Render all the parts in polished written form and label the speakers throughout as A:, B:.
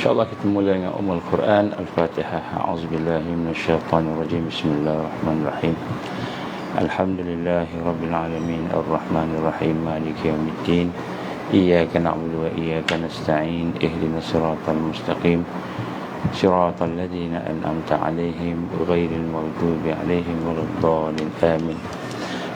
A: InsyaAllah kita mula dengan Ummul Quran Al-Fatihah. A'udzubillahi minasyaitanirrajim. Bismillahirrahmanirrahim. Alhamdulillahi Rabbil Alamin. Ar-Rahmanirrahim. Maliki yawmiddin. Iyyaka na'budu wa iyyaka nasta'in. Ihdinas siratal mustaqim. Siratal ladzina an'amta 'alaihim ghairil maghdubi 'alaihim waladdallin. Amin.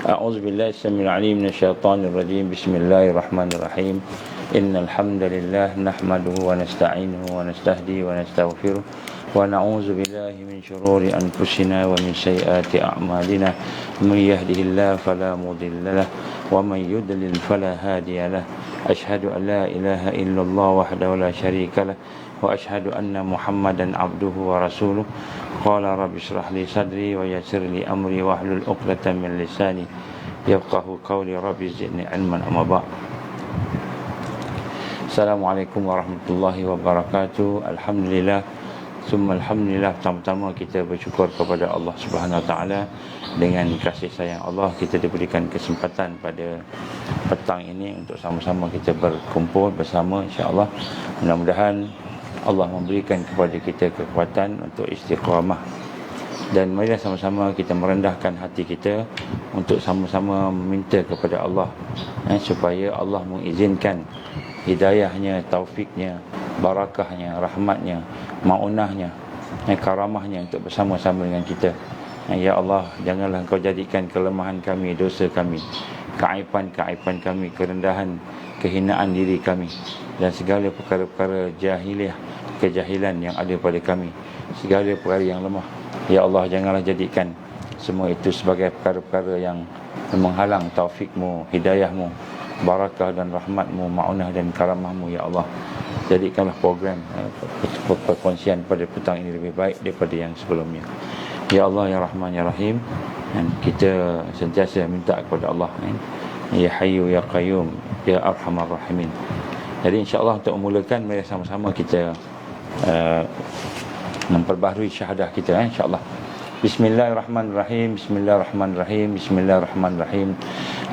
A: A'udzubillahi as-sami'il 'alim minasyaitanir rajim. Bismillahirrahmanirrahim. Innal hamdalillah nahmaduhu wa nasta'inuhu wa nastahdihi wa nastaghfiruh wa na'udzu billahi min shururi anfusina wa min sayyiati a'malina. May yahdihillahu fala mudilla lahu wa may yudlil fala hadiya lahu. Asyhadu an la ilaha illallah wahdahu la syarika lahu wa asyhadu anna Muhammadan 'abduhu wa rasuluh. Qala rabbi shrah li sadri wa yassir li amri wahlul 'uqdatam min lisani yafqahu qawli. Rabbi zidni 'ilman. Amma ba'd. Assalamualaikum warahmatullahi wabarakatuh. Alhamdulillah, summa alhamdulillah. Pertama-tama kita bersyukur kepada Allah Subhanahu Wa Taala. Dengan kasih sayang Allah, kita diberikan kesempatan pada petang ini untuk sama-sama kita berkumpul bersama, insya-Allah. Mudah-mudahan Allah memberikan kepada kita kekuatan untuk istiqamah. Dan mari sama-sama kita merendahkan hati kita untuk sama-sama meminta kepada Allah supaya Allah mengizinkan hidayahnya, taufiknya, barakahnya, rahmatnya, maunahnya, karamahnya untuk bersama-sama dengan kita. Ya Allah, janganlah Engkau jadikan kelemahan kami, dosa kami, keaiban-keaiban kami, kerendahan, kehinaan diri kami, dan segala perkara-perkara jahiliah, kejahilan yang ada pada kami, segala perkara yang lemah. Ya Allah, janganlah jadikan semua itu sebagai perkara-perkara yang menghalang taufik-Mu, hidayah-Mu, barakah dan rahmat-Mu, ma'unah dan karamah-Mu. Ya Allah, jadikanlah program perkongsian pada petang ini lebih baik daripada yang sebelumnya. Ya Allah, Ya Rahman, Ya Rahim. Dan kita sentiasa minta kepada Allah, Ya Hayyu, Ya Qayyum, Ya Arhamar Rahimin. Jadi insya-Allah untuk memulakan, mari sama-sama kita memperbaharui syahadah kita, insya-Allah. Bismillahirrahmanirrahim. Bismillahirrahmanirrahim. Bismillahirrahmanirrahim.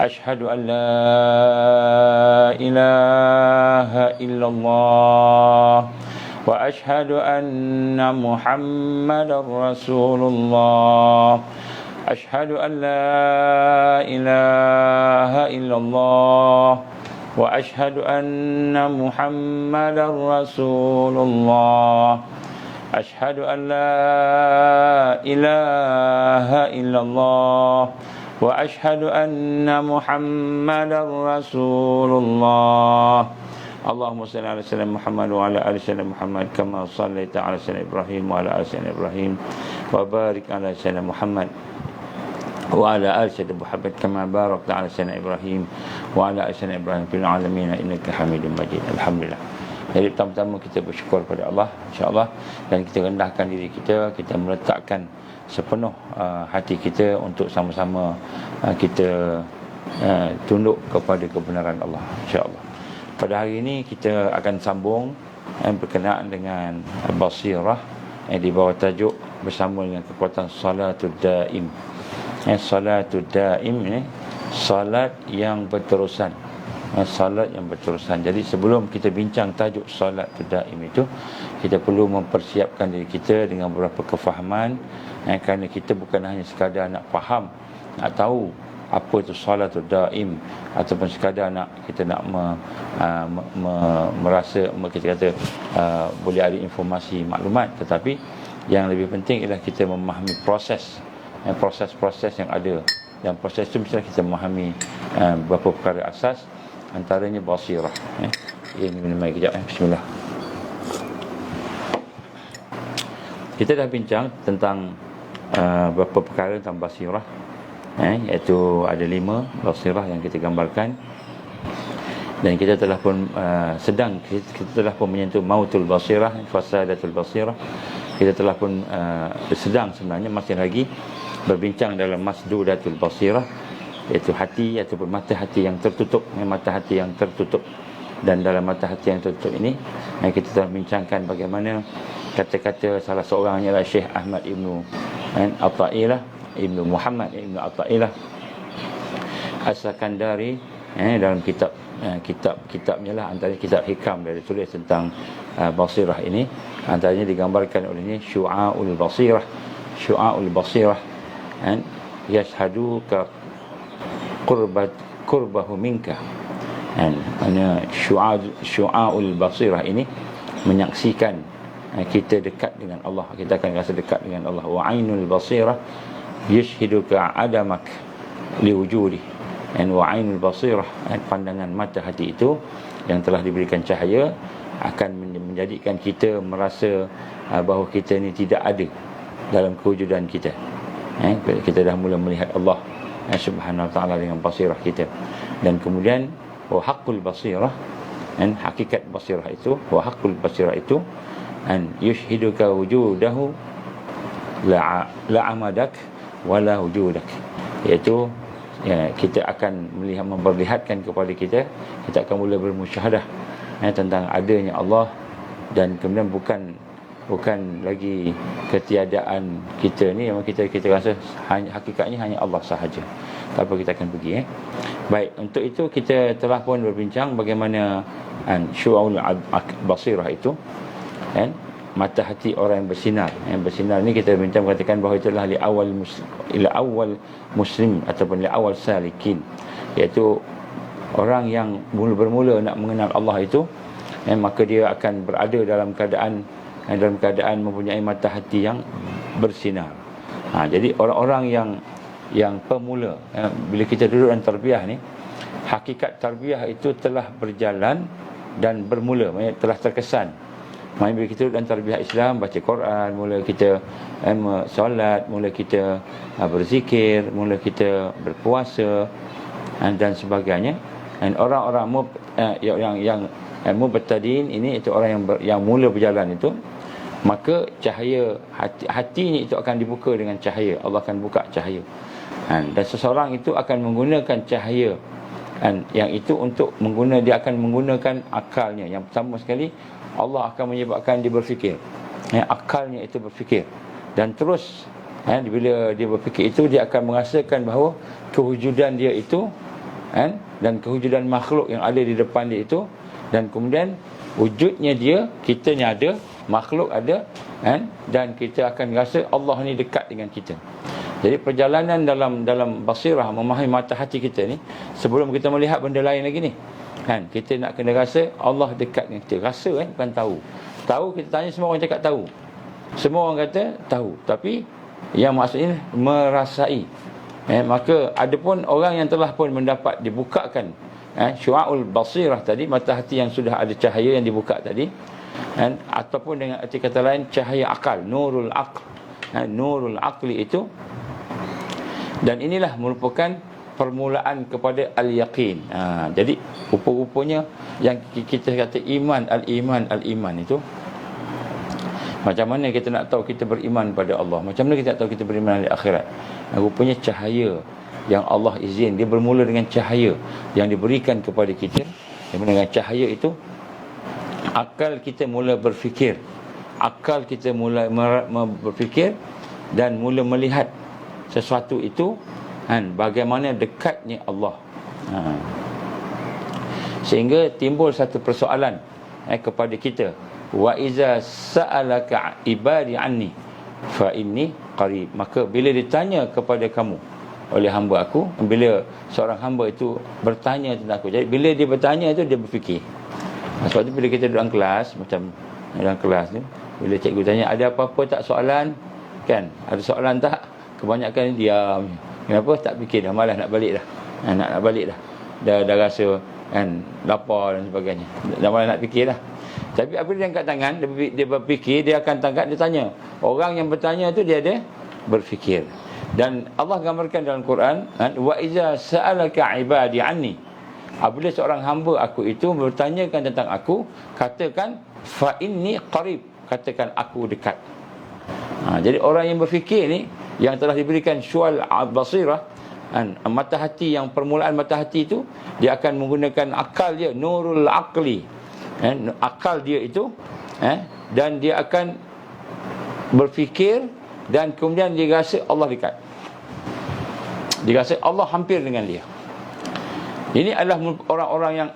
A: Asyhadu an la ilaha illallah wa asyhadu anna Muhammadar Rasulullah. Asyhadu an la ilaha illallah wa asyhadu anna Muhammadar Rasulullah. Asyhadu an la ilaha illallah wa asyhadu anna Muhammadar Rasulullah. Allahumma salli ala sayyidina Muhammad wa ala ali sayyidina Muhammad kama shallaita ala sayyidina Ibrahim wa ala ali sayyidina Ibrahim wa barik ala sayyidina Muhammad wa ala ali sayyidina Muhammad kama barakta ala sayyidina Ibrahim wa ala ali sayyidina Ibrahim fil alamin innaka Hamidum Majid. Alhamdulillah. Jadi pertama-tama kita bersyukur kepada Allah, insya-Allah, dan kita rendahkan diri kita, kita meletakkan sepenuh hati kita untuk sama-sama kita tunduk kepada kebenaran Allah, insya-Allah. Pada hari ini kita akan sambung berkenaan dengan basirah di bawah tajuk bersama dengan kekuatan salatul daim. Salatul daim, salat yang berterusan. Salat yang berterusan. Jadi sebelum kita bincang tajuk salat daim itu, kita perlu mempersiapkan diri kita dengan beberapa kefahaman, kerana kita bukan hanya sekadar nak faham, nak tahu apa itu salat daim, ataupun sekadar kita nak merasa kita kata boleh ada informasi, maklumat, tetapi yang lebih penting ialah kita memahami proses yang ada. Dan proses itu mestilah kita memahami beberapa perkara asas, antaranya basirah. Ini minum air kejap. Bismillah. Kita dah bincang tentang beberapa perkara tentang basirah, iaitu ada 5 basirah yang kita gambarkan. Dan kita telah pun kita telah pun menyentuh mautul basirah, fasadatul basirah. Kita telah pun sedang sebenarnya masih lagi berbincang dalam masdudatul basirah, iaitu hati ataupun mata hati yang tertutup, Dan dalam mata hati yang tertutup ini, kita telah bincangkan bagaimana kata-kata salah seorang ialah Syekh Ahmad Ibnu Athaillah, Ibnu Muhammad Ibnu Athaillah As-Sakandari, dalam kitabnya lah, antara kitab hikam, dia tulis tentang basirah ini. Antaranya digambarkan olehnya syu'aul basirah. Syu'aul basirah, kan, yashhadu ka qurbahu minka. Dan syu'aul basirah ini menyaksikan kita dekat dengan Allah, kita akan rasa dekat dengan Allah. Wa ainul basirah yashhiduka adamak liwujudi. Dan wa ainul basirah, pandangan mata hati itu yang telah diberikan cahaya akan menjadikan kita merasa bahawa kita ni tidak ada dalam kewujudan kita. Kita dah mula melihat Allah subhanahu wa ta'ala dengan basirah kita. Dan kemudian wa haqqul basirah, dan hakikat basirah itu, wa haqqul basirah itu an yushhiduka wujudahu la amadak wala wujudak, iaitu kita akan melihat, memperlihatkan kepada kita akan mula bermusyahadah tentang adanya Allah, dan kemudian bukan lagi ketiadaan kita ni, memang kita rasa hakikatnya hanya Allah sahaja. Tak apa, kita akan pergi. Baik, untuk itu kita telah pun berbincang bagaimana syu'aul basirah itu, kan, mata hati orang yang bersinar. Yang bersinar ni kita bincang katakan bahawa itulah li awal muslim ataupun li awal salikin, iaitu orang yang bermula nak mengenal Allah itu, maka dia akan berada dalam keadaan mempunyai mata hati yang bersinar. Jadi orang-orang yang pemula, bila kita duduk dalam tarbiyah ni, hakikat tarbiyah itu telah berjalan dan bermula, telah terkesan. Maksudnya bila kita duduk dalam tarbiyah Islam, baca Quran, mula kita solat, mula kita berzikir, mula kita berpuasa dan sebagainya. Dan orang-orang yang mubtadiin ini, itu orang yang mula berjalan itu, maka cahaya hatinya itu akan dibuka dengan cahaya. Allah akan buka cahaya. Dan seseorang itu akan menggunakan cahaya, yang itu untuk dia akan menggunakan akalnya. Yang pertama sekali, Allah akan menyebabkan dia berfikir. Akalnya itu berfikir. Dan terus bila dia berfikir itu, dia akan merasakan bahawa kewujudan dia itu, dan kewujudan makhluk yang ada di depan dia itu, dan kemudian wujudnya dia, kitanya ada, makhluk ada, dan kita akan rasa Allah ni dekat dengan kita. Jadi perjalanan dalam basirah, memahami mata hati kita ni, sebelum kita melihat benda lain lagi ni, kita nak kena rasa Allah dekat dengan kita. Rasa, bukan tahu. Tahu, kita tanya, semua orang cakap tahu, semua orang kata tahu, tapi yang maksudnya merasai. Maka ada pun orang yang telah pun mendapat dibukakan syu'aul basirah tadi, mata hati yang sudah ada cahaya yang dibuka tadi, ataupun dengan arti kata lain cahaya akal, nurul aql, nurul aqli itu. Dan inilah merupakan permulaan kepada al-yaqin. Jadi rupa-rupanya yang kita kata al-iman itu, macam mana kita nak tahu kita beriman pada Allah, macam mana kita nak tahu kita beriman di akhirat. Rupanya cahaya yang Allah izin, dia bermula dengan cahaya yang diberikan kepada kita. Dengan cahaya itu, akal kita mula berfikir, akal kita mula berfikir dan mula melihat sesuatu itu, bagaimana dekatnya Allah. Sehingga timbul satu persoalan kepada kita, wa iza sa'alaka ibadi anni fa inni qarib. Maka bila ditanya kepada kamu oleh hamba aku, bila seorang hamba itu bertanya tentang aku, jadi bila dia bertanya itu, dia berfikir. Sebab tu bila kita duduk dalam kelas, macam dalam kelas ni, bila cikgu tanya ada apa-apa tak soalan, kan, ada soalan tak, kebanyakan diam. Kenapa? Tak fikir dah, malas nak balik dah. Nak balik dah. Dah rasa lapar dan sebagainya. Dah malas nak fikir dah. Tapi apabila dia angkat tangan, dia berfikir, dia akan tangkap, dia tanya. Orang yang bertanya tu dia ada berfikir. Dan Allah gambarkan dalam Quran, wa iza sa'alaka ibadi anni, apabila seorang hamba aku itu bertanyakan tentang aku, katakan fa inni qarib, katakan aku dekat. Jadi orang yang berfikir ni, yang telah diberikan syu'al basirah, mata hati, yang permulaan mata hati itu, dia akan menggunakan akal dia, nurul aqli, akal dia itu, dan dia akan berfikir, dan kemudian dia rasa Allah dekat, dia rasa Allah hampir dengan dia. Ini adalah orang-orang yang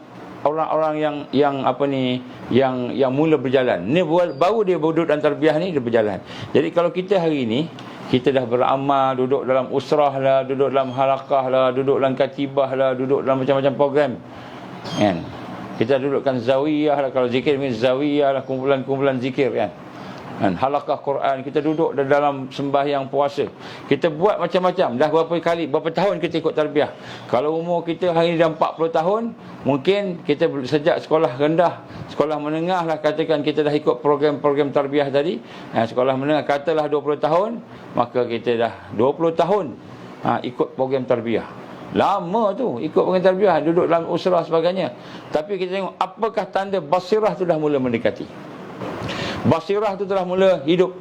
A: orang-orang yang apa ni, yang mula berjalan. Ni baru dia duduk dalam tarbiyah ni dia berjalan. Jadi kalau kita hari ni kita dah beramal, duduk dalam usrah lah, duduk dalam halaqah lah, duduk dalam katibah lah, duduk dalam macam-macam program, kan? Kita dudukkan zawiyah lah, kalau zikir ni zawiyah lah, kumpulan-kumpulan zikir, kan? Halaqah Quran, kita duduk dalam sembahyang puasa, kita buat macam-macam. Dah berapa tahun kita ikut tarbiyah. Kalau umur kita hari ni dah 40 tahun, mungkin kita sejak sekolah rendah, sekolah menengah lah, katakan kita dah ikut program-program tarbiyah tadi. Sekolah menengah katalah 20 tahun, maka kita dah 20 tahun ikut program tarbiyah. Lama tu ikut program tarbiyah, duduk dalam usrah sebagainya. Tapi kita tengok apakah tanda basirah tu dah mula mendekati. Basirah tu telah mula hidup.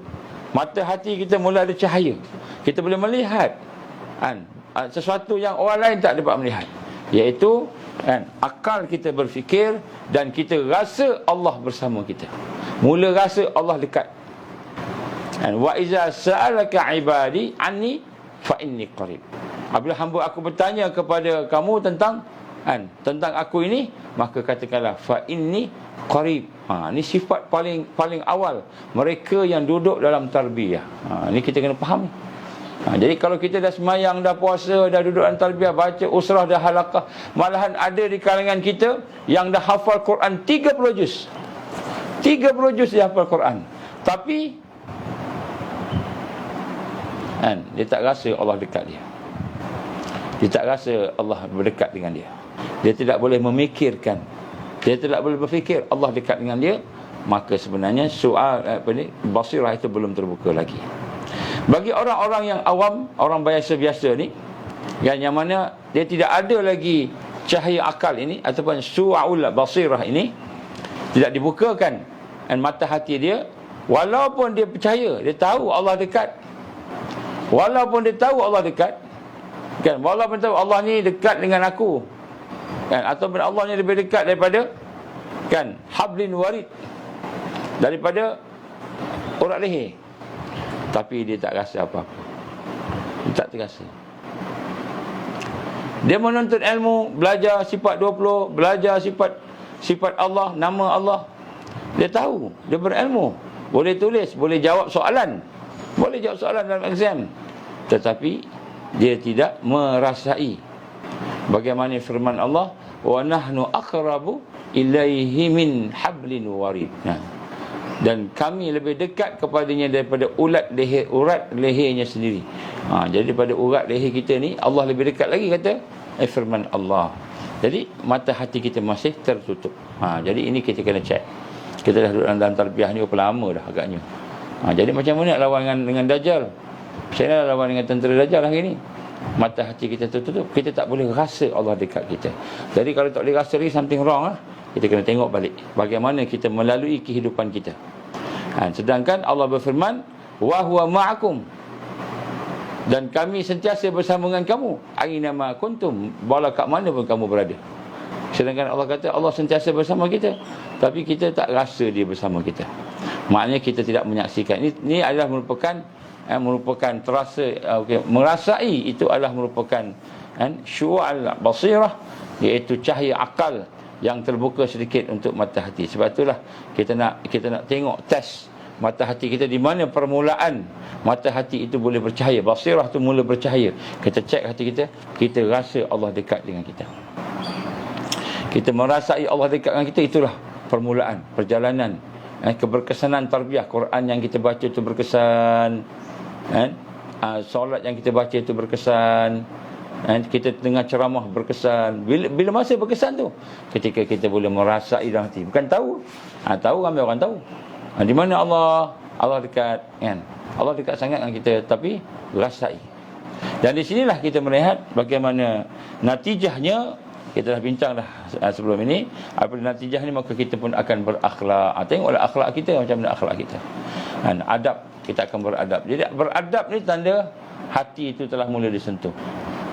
A: Mata hati kita mula ada cahaya. Kita boleh melihat, kan, sesuatu yang orang lain tak dapat melihat, iaitu, kan, akal kita berfikir dan kita rasa Allah bersama kita. Mula rasa Allah dekat. Wa iza sa'alaka ibadi anni fa inni qarib. Apabila hamba aku bertanya kepada kamu tentang aku ini, maka katakanlah fa inni qarib. Ini sifat paling awal mereka yang duduk dalam tarbiyah. Ini kita kena faham ni. Jadi kalau kita dah semayang, dah puasa, dah duduk dalam tarbiyah, baca usrah, dah halaqah, malahan ada di kalangan kita yang dah hafal Quran 30 juz. 30 juz dia hafal Quran. Tapi dia tak rasa Allah dekat dia. Dia tak rasa Allah berdekat dengan dia. Dia tidak boleh memikirkan, dia tidak boleh berfikir Allah dekat dengan dia. Maka sebenarnya basirah itu belum terbuka lagi. Bagi orang-orang yang awam, orang biasa-biasa ni, yang mana dia tidak ada lagi cahaya akal ini, ataupun su'aul basirah ini tidak dibukakan, dan mata hati dia, walaupun dia percaya, dia tahu Allah dekat, walaupun dia tahu Allah dekat, kan, walaupun tahu Allah ni dekat dengan aku, kan, ataupun Allah ni lebih dekat daripada, kan, hablin warid, daripada urat leher, tapi dia tak rasa apa-apa. Dia tak terasa. Dia menuntut ilmu, belajar sifat 20, belajar sifat Allah, nama Allah. Dia tahu, dia berilmu, boleh tulis, boleh jawab soalan, dalam exam. Tetapi dia tidak merasai bagaimana firman Allah, wa nahnu aqrabu ilaihi min hablin warid. Dan kami lebih dekat kepadanya daripada urat lehernya sendiri. Jadi daripada urat leher kita ni, Allah lebih dekat lagi, kata firman Allah. Jadi mata hati kita masih tertutup. Jadi ini kita kena cek. Kita dah duduk dalam tarbiyah ni berapa lama dah agaknya. Jadi macam mana nak lawan dengan Dajjal? Saya nak lawan dengan tentera Dajjal hari ni. Mata hati kita tertutup, kita tak boleh rasa Allah dekat kita. Jadi kalau tak boleh rasa ni, something wrong lah. Kita kena tengok balik bagaimana kita melalui kehidupan kita. Sedangkan Allah berfirman, wa huwa ma'akum, dan kami sentiasa bersama dengan kamu, aina ma kuntum, wala kat mana pun kamu berada. Sedangkan Allah kata Allah sentiasa bersama kita, tapi kita tak rasa dia bersama kita. Maknanya kita tidak menyaksikan. Ini adalah merupakan terasa, merasai, itu adalah merupakan syu'al basirah, iaitu cahaya akal yang terbuka sedikit untuk mata hati. Sebab itulah kita nak tengok test mata hati kita, di mana permulaan mata hati itu boleh bercahaya, basirah itu mula bercahaya. Kita cek hati kita, kita rasa Allah dekat dengan kita, kita merasai Allah dekat dengan kita. Itulah permulaan perjalanan keberkesanan tarbiyah. Quran yang kita baca itu berkesan, solat yang kita baca itu berkesan, kita dengar ceramah berkesan. Bila masa berkesan tu? Ketika kita boleh merasai dalam hati. Bukan tahu. Tahu ramai orang tahu. Di mana Allah dekat, kan? Allah dekat sangat dengan kita, tapi rasai. Dan di sinilah kita melihat bagaimana natijahnya. Kita dah bincang dah sebelum ini. Apabila natijah ni, maka kita pun akan berakhlak. Tengoklah akhlak kita, macam mana akhlak kita. Adab, kita akan beradab. Jadi beradab ni tanda hati itu telah mula disentuh.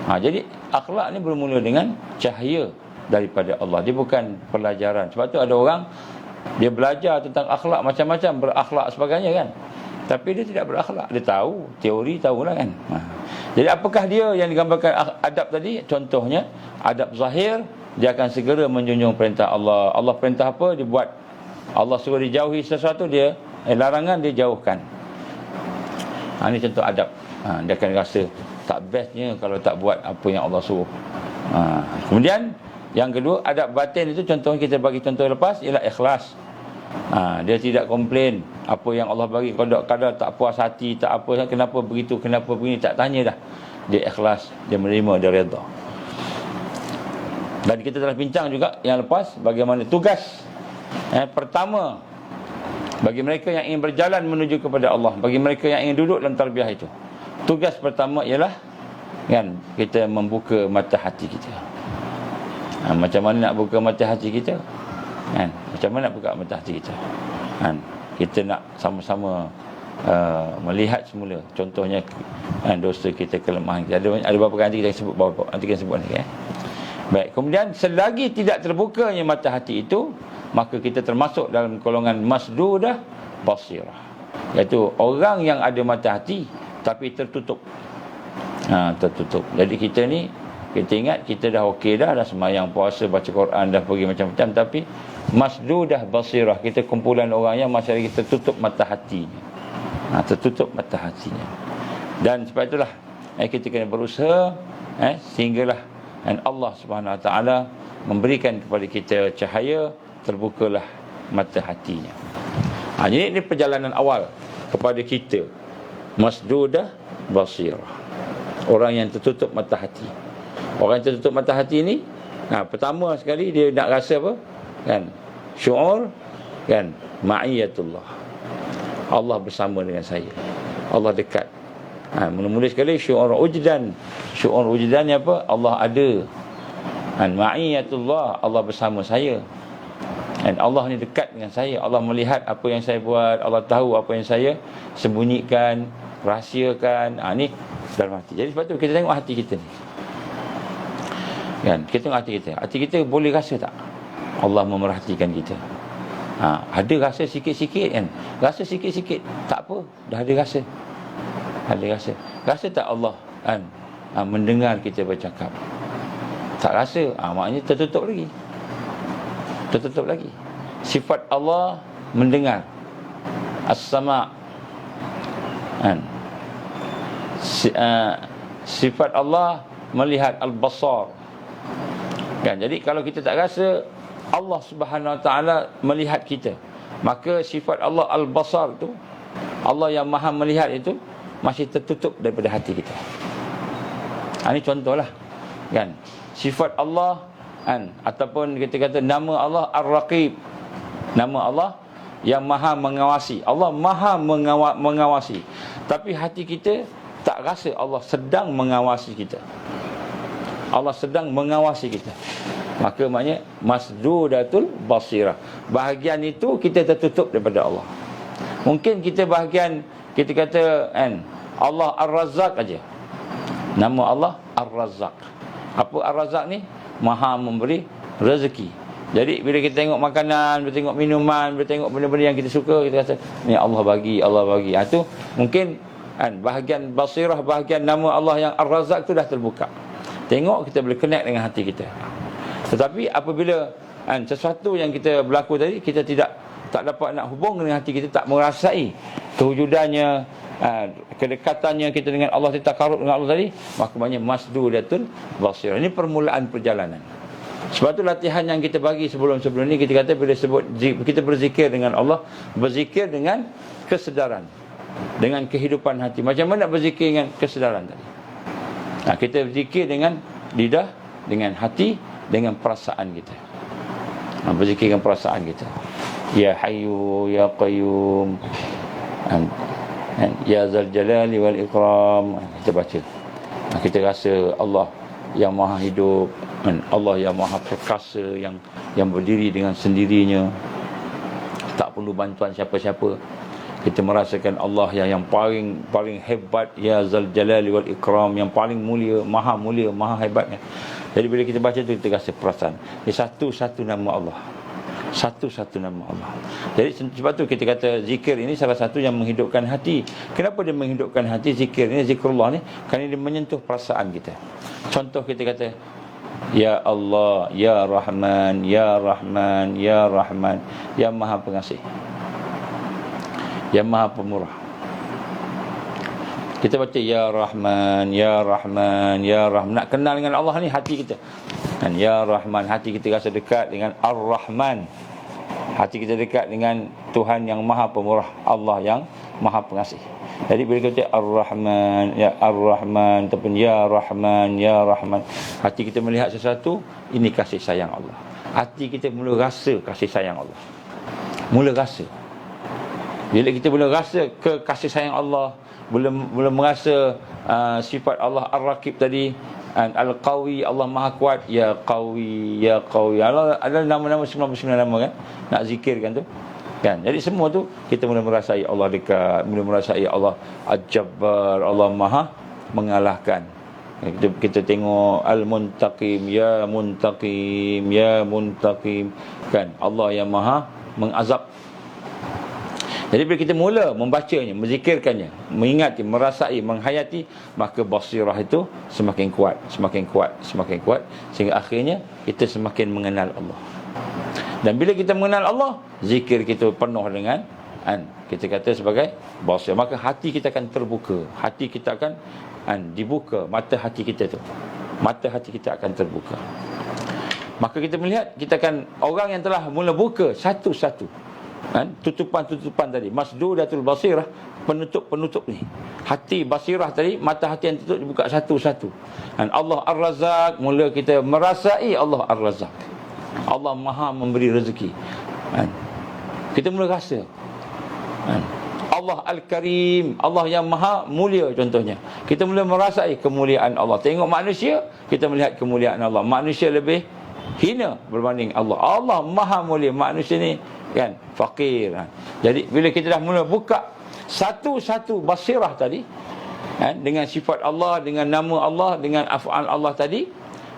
A: Jadi akhlak ni bermula dengan cahaya daripada Allah. Dia bukan pelajaran. Sebab tu ada orang, dia belajar tentang akhlak macam-macam, berakhlak sebagainya, kan, tapi dia tidak berakhlak. Dia tahu, teori tahulah, kan. Jadi apakah dia yang digambarkan adab tadi? Contohnya adab zahir, dia akan segera menjunjung perintah Allah. Allah perintah apa, dia buat. Allah suruh dijauhi sesuatu, dia larangan, dia jauhkan. Ini contoh adab. Dia akan rasa tak bestnya kalau tak buat apa yang Allah suruh. Kemudian yang kedua, adab batin itu contohnya kita bagi contoh lepas ialah ikhlas. Dia tidak komplain apa yang Allah bagi, kadang-kadang tak puas hati, tak apa, kenapa begitu, kenapa begini, tak tanya dah. Dia ikhlas, dia menerima, dia redha. Dan kita telah bincang juga yang lepas bagaimana tugas pertama bagi mereka yang ingin berjalan menuju kepada Allah, bagi mereka yang ingin duduk dalam tarbiyah itu, tugas pertama ialah kita membuka mata hati kita. Macam mana nak buka mata hati kita? Macam mana nak buka mata hati kita? Kita nak sama-sama melihat semula. Contohnya dosa kita, kelemahan kita. Ada beberapa kali kita sebut, nanti kita sebut lagi. Baik, kemudian selagi tidak terbukanya mata hati itu, maka kita termasuk dalam golongan masdudah basirah, iaitu orang yang ada mata hati tapi tertutup. Tertutup. Jadi kita ni, kita ingat kita dah okey dah sembahyang, puasa, baca Quran, dah pergi macam-macam, tapi masdudah basirah, kita kumpulan orang yang masih lagi tertutup mata hatinya. Tertutup mata hatinya. Dan sebab itulah kita kena berusaha sehinggalah Allah Subhanahu Wa Taala memberikan kepada kita cahaya, terbukalah mata hatinya. Jadi ini perjalanan awal kepada kita masdudah basirah, orang yang tertutup mata hati. Orang yang tertutup mata hati ni, pertama sekali dia nak rasa apa? Syuur ma'iyatullah. Allah bersama dengan saya. Allah dekat. Mula-mula sekali syuur wujdan. Syuur wujdan ni apa? Allah ada. Ma'iyatullah, Allah bersama saya. Dan Allah ni dekat dengan saya. Allah melihat apa yang saya buat. Allah tahu apa yang saya sembunyikan, rahsiakan. Ni dalam hati. Jadi sebab tu kita tengok hati kita ni. Kita tengok hati kita. Hati kita boleh rasa tak Allah memerhatikan kita? Ada rasa sikit-sikit Rasa sikit-sikit, tak apa, dah ada rasa. Ada rasa. Rasa tak Allah mendengar kita bercakap? Tak rasa, maknanya tertutup lagi. Tertutup lagi. Sifat Allah mendengar, as-sama'. Sifat Allah melihat, al-basar. Jadi kalau kita tak rasa Allah Subhanahu Wa Taala melihat kita, maka sifat Allah al-basar tu, Allah yang maha melihat itu, masih tertutup daripada hati kita. Ini contohlah sifat Allah ataupun kita kata nama Allah ar-raqib, nama Allah yang maha mengawasi. Allah maha mengawasi, tapi hati kita tak rasa Allah sedang mengawasi kita. Allah sedang mengawasi kita. Maka maknanya masdudatul basirah. Bahagian itu kita tertutup daripada Allah. Mungkin kita bahagian, kita kata Allah Ar-Razzaq aja. Nama Allah Ar-Razzaq. Apa Ar-Razzaq ni? Maha memberi rezeki. Jadi bila kita tengok makanan, bila tengok minuman, bila tengok benda-benda yang kita suka, kita kata ni Allah bagi, Allah bagi. Itu mungkin bahagian basirah, bahagian nama Allah yang Ar-Razzaq tu dah terbuka. Tengok, kita boleh connect dengan hati kita. Tetapi apabila sesuatu yang kita berlaku tadi, kita tak dapat nak hubung dengan hati kita, tak merasai kewujudannya, kedekatannya kita dengan Allah, kita takarub dengan Allah tadi, maka maknanya masdudatun basirah. Ini permulaan perjalanan. Sebab tu latihan yang kita bagi sebelum-sebelum ni, kita kata bila kita berzikir dengan Allah, berzikir dengan kesedaran, dengan kehidupan hati. Macam mana nak berzikir dengan kesedaran tadi? Kita berzikir dengan lidah, dengan hati, dengan perasaan kita. Berzikir dengan perasaan kita. Ya Hayyu Ya Qayyum, Ya Zal Jalali wal Ikram. Kita baca. Kita rasa Allah yang maha hidup, Allah yang maha perkasa, yang berdiri dengan sendirinya, tak perlu bantuan siapa-siapa. Kita merasakan Allah yang paling hebat, Ya Zal Jalali wal Ikram, yang paling mulia, maha hebatnya. Jadi bila kita baca tu, kita rasa perasaan. Satu-satu nama Allah. Satu-satu nama Allah. Jadi sebab tu kita kata zikir ini salah satu yang menghidupkan hati. Kenapa dia menghidupkan hati? Zikir ini, zikrullah ni, kerana dia menyentuh perasaan kita. Contoh kita kata Ya Allah, Ya Rahman, Ya Rahman, Ya Rahman, yang Maha Pengasih, yang Maha Pemurah. Kita baca Ya Rahman, Ya Rahman, Ya Rahman. Nak kenal dengan Allah ni hati kita. Dan Ya Rahman, hati kita rasa dekat dengan Ar-Rahman. Hati kita dekat dengan Tuhan yang Maha Pemurah, Allah yang Maha Pengasih. Jadi bila kita Ar-Rahman, Ya Ar-Rahman ataupun Ya Rahman, Ya Rahman, hati kita melihat sesuatu, ini kasih sayang Allah. Hati kita mula rasa kasih sayang Allah. Mula rasa. Bila kita mula rasa ke kasih sayang Allah, mula merasa sifat Allah Ar-Raqib tadi, Al-Qawi, Allah Maha Kuat, Ya Qawi, Ya Qawi. Allah ada nama-nama 99 nama kan, nak zikirkan tu kan. Jadi semua tu kita mula merasai Allah dekat, mula merasai Allah Al-Jabbar, Allah Maha mengalahkan. Kita tengok Al-Muntaqim, Ya Muntaqim, Ya Muntaqim kan, Allah yang Maha mengazab. Jadi bila kita mula membacanya, menzikirkannya, mengingati, merasai, menghayati, maka basirah itu semakin kuat, semakin kuat, semakin kuat, sehingga akhirnya kita semakin mengenal Allah. Dan bila kita mengenal Allah, zikir kita penuh dengan kita kata sebagai basir, maka hati kita akan terbuka, hati kita akan dibuka, mata hati kita tu, mata hati kita akan terbuka. Maka kita melihat, kita akan, orang yang telah mula buka satu-satu tutupan-tutupan tadi, masdudatul basirah, penutup-penutup ni, hati basirah tadi, mata hati yang tutup dibuka satu-satu. Allah Ar-Razzaq, mula kita merasai Allah Ar-Razzaq, Allah Maha memberi rezeki. Kita mula rasa Allah Al-Karim, Allah yang Maha mulia contohnya. Kita mula merasai kemuliaan Allah. Tengok manusia, kita melihat kemuliaan Allah. Manusia lebih hina berbanding Allah. Allah Maha mulia, manusia ni kan fakir. Jadi bila kita dah mula buka satu-satu basirah tadi, dengan sifat Allah, dengan nama Allah, dengan af'al Allah tadi,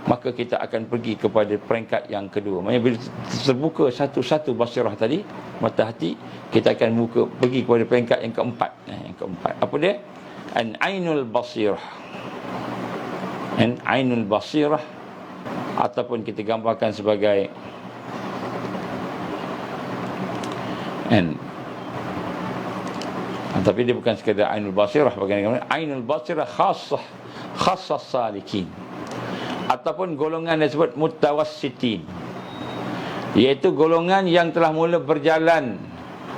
A: maka kita akan pergi kepada peringkat yang kedua. Maksudnya bila terbuka satu-satu basirah tadi, mata hati, kita akan pergi kepada peringkat yang keempat. Yang keempat, apa dia? Ainul basirah. Ainul basirah, ataupun kita gambarkan sebagai tapi dia bukan sekadar ainul basirah, bagaimana ainul basirah khassah salikin, ataupun golongan yang disebut mutawassitin, iaitu golongan yang telah mula berjalan.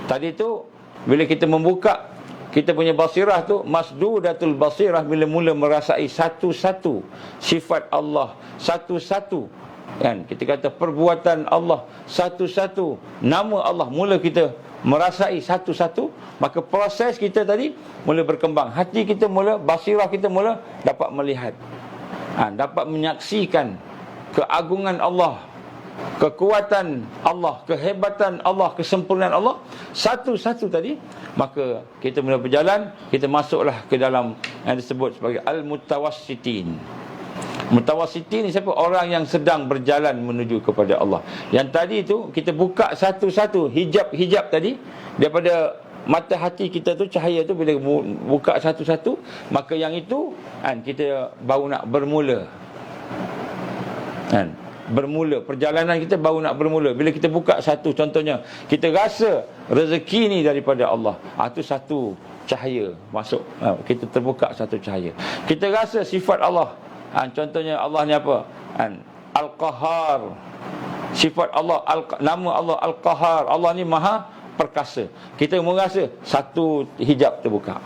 A: Tadi tu bila kita membuka kita punya basirah tu, masdudatul basirah, bila mula merasai satu-satu sifat Allah, satu-satu kan, kita kata perbuatan Allah, satu-satu nama Allah, mula kita merasai satu-satu, maka proses kita tadi mula berkembang. Hati kita mula, basirah kita mula dapat melihat, dapat menyaksikan keagungan Allah, kekuatan Allah, kehebatan Allah, kesempurnaan Allah, satu-satu tadi. Maka kita mula berjalan, kita masuklah ke dalam yang disebut sebagai al-mutawassitin. Mutawassitin ni siapa? Orang yang sedang berjalan menuju kepada Allah. Yang tadi tu kita buka satu-satu hijab-hijab tadi daripada mata hati kita tu, cahaya tu bila buka satu-satu, maka yang itu kita baru nak bermula. Bermula perjalanan kita baru nak bermula bila kita buka satu. Contohnya kita rasa rezeki ni daripada Allah, itu satu cahaya masuk, kita terbuka satu cahaya. Kita rasa sifat Allah, contohnya Allah ni apa? Al-Qahar, sifat Allah, nama Allah Al-Qahar, Allah ni Maha Perkasa. Kita merasa satu hijab terbuka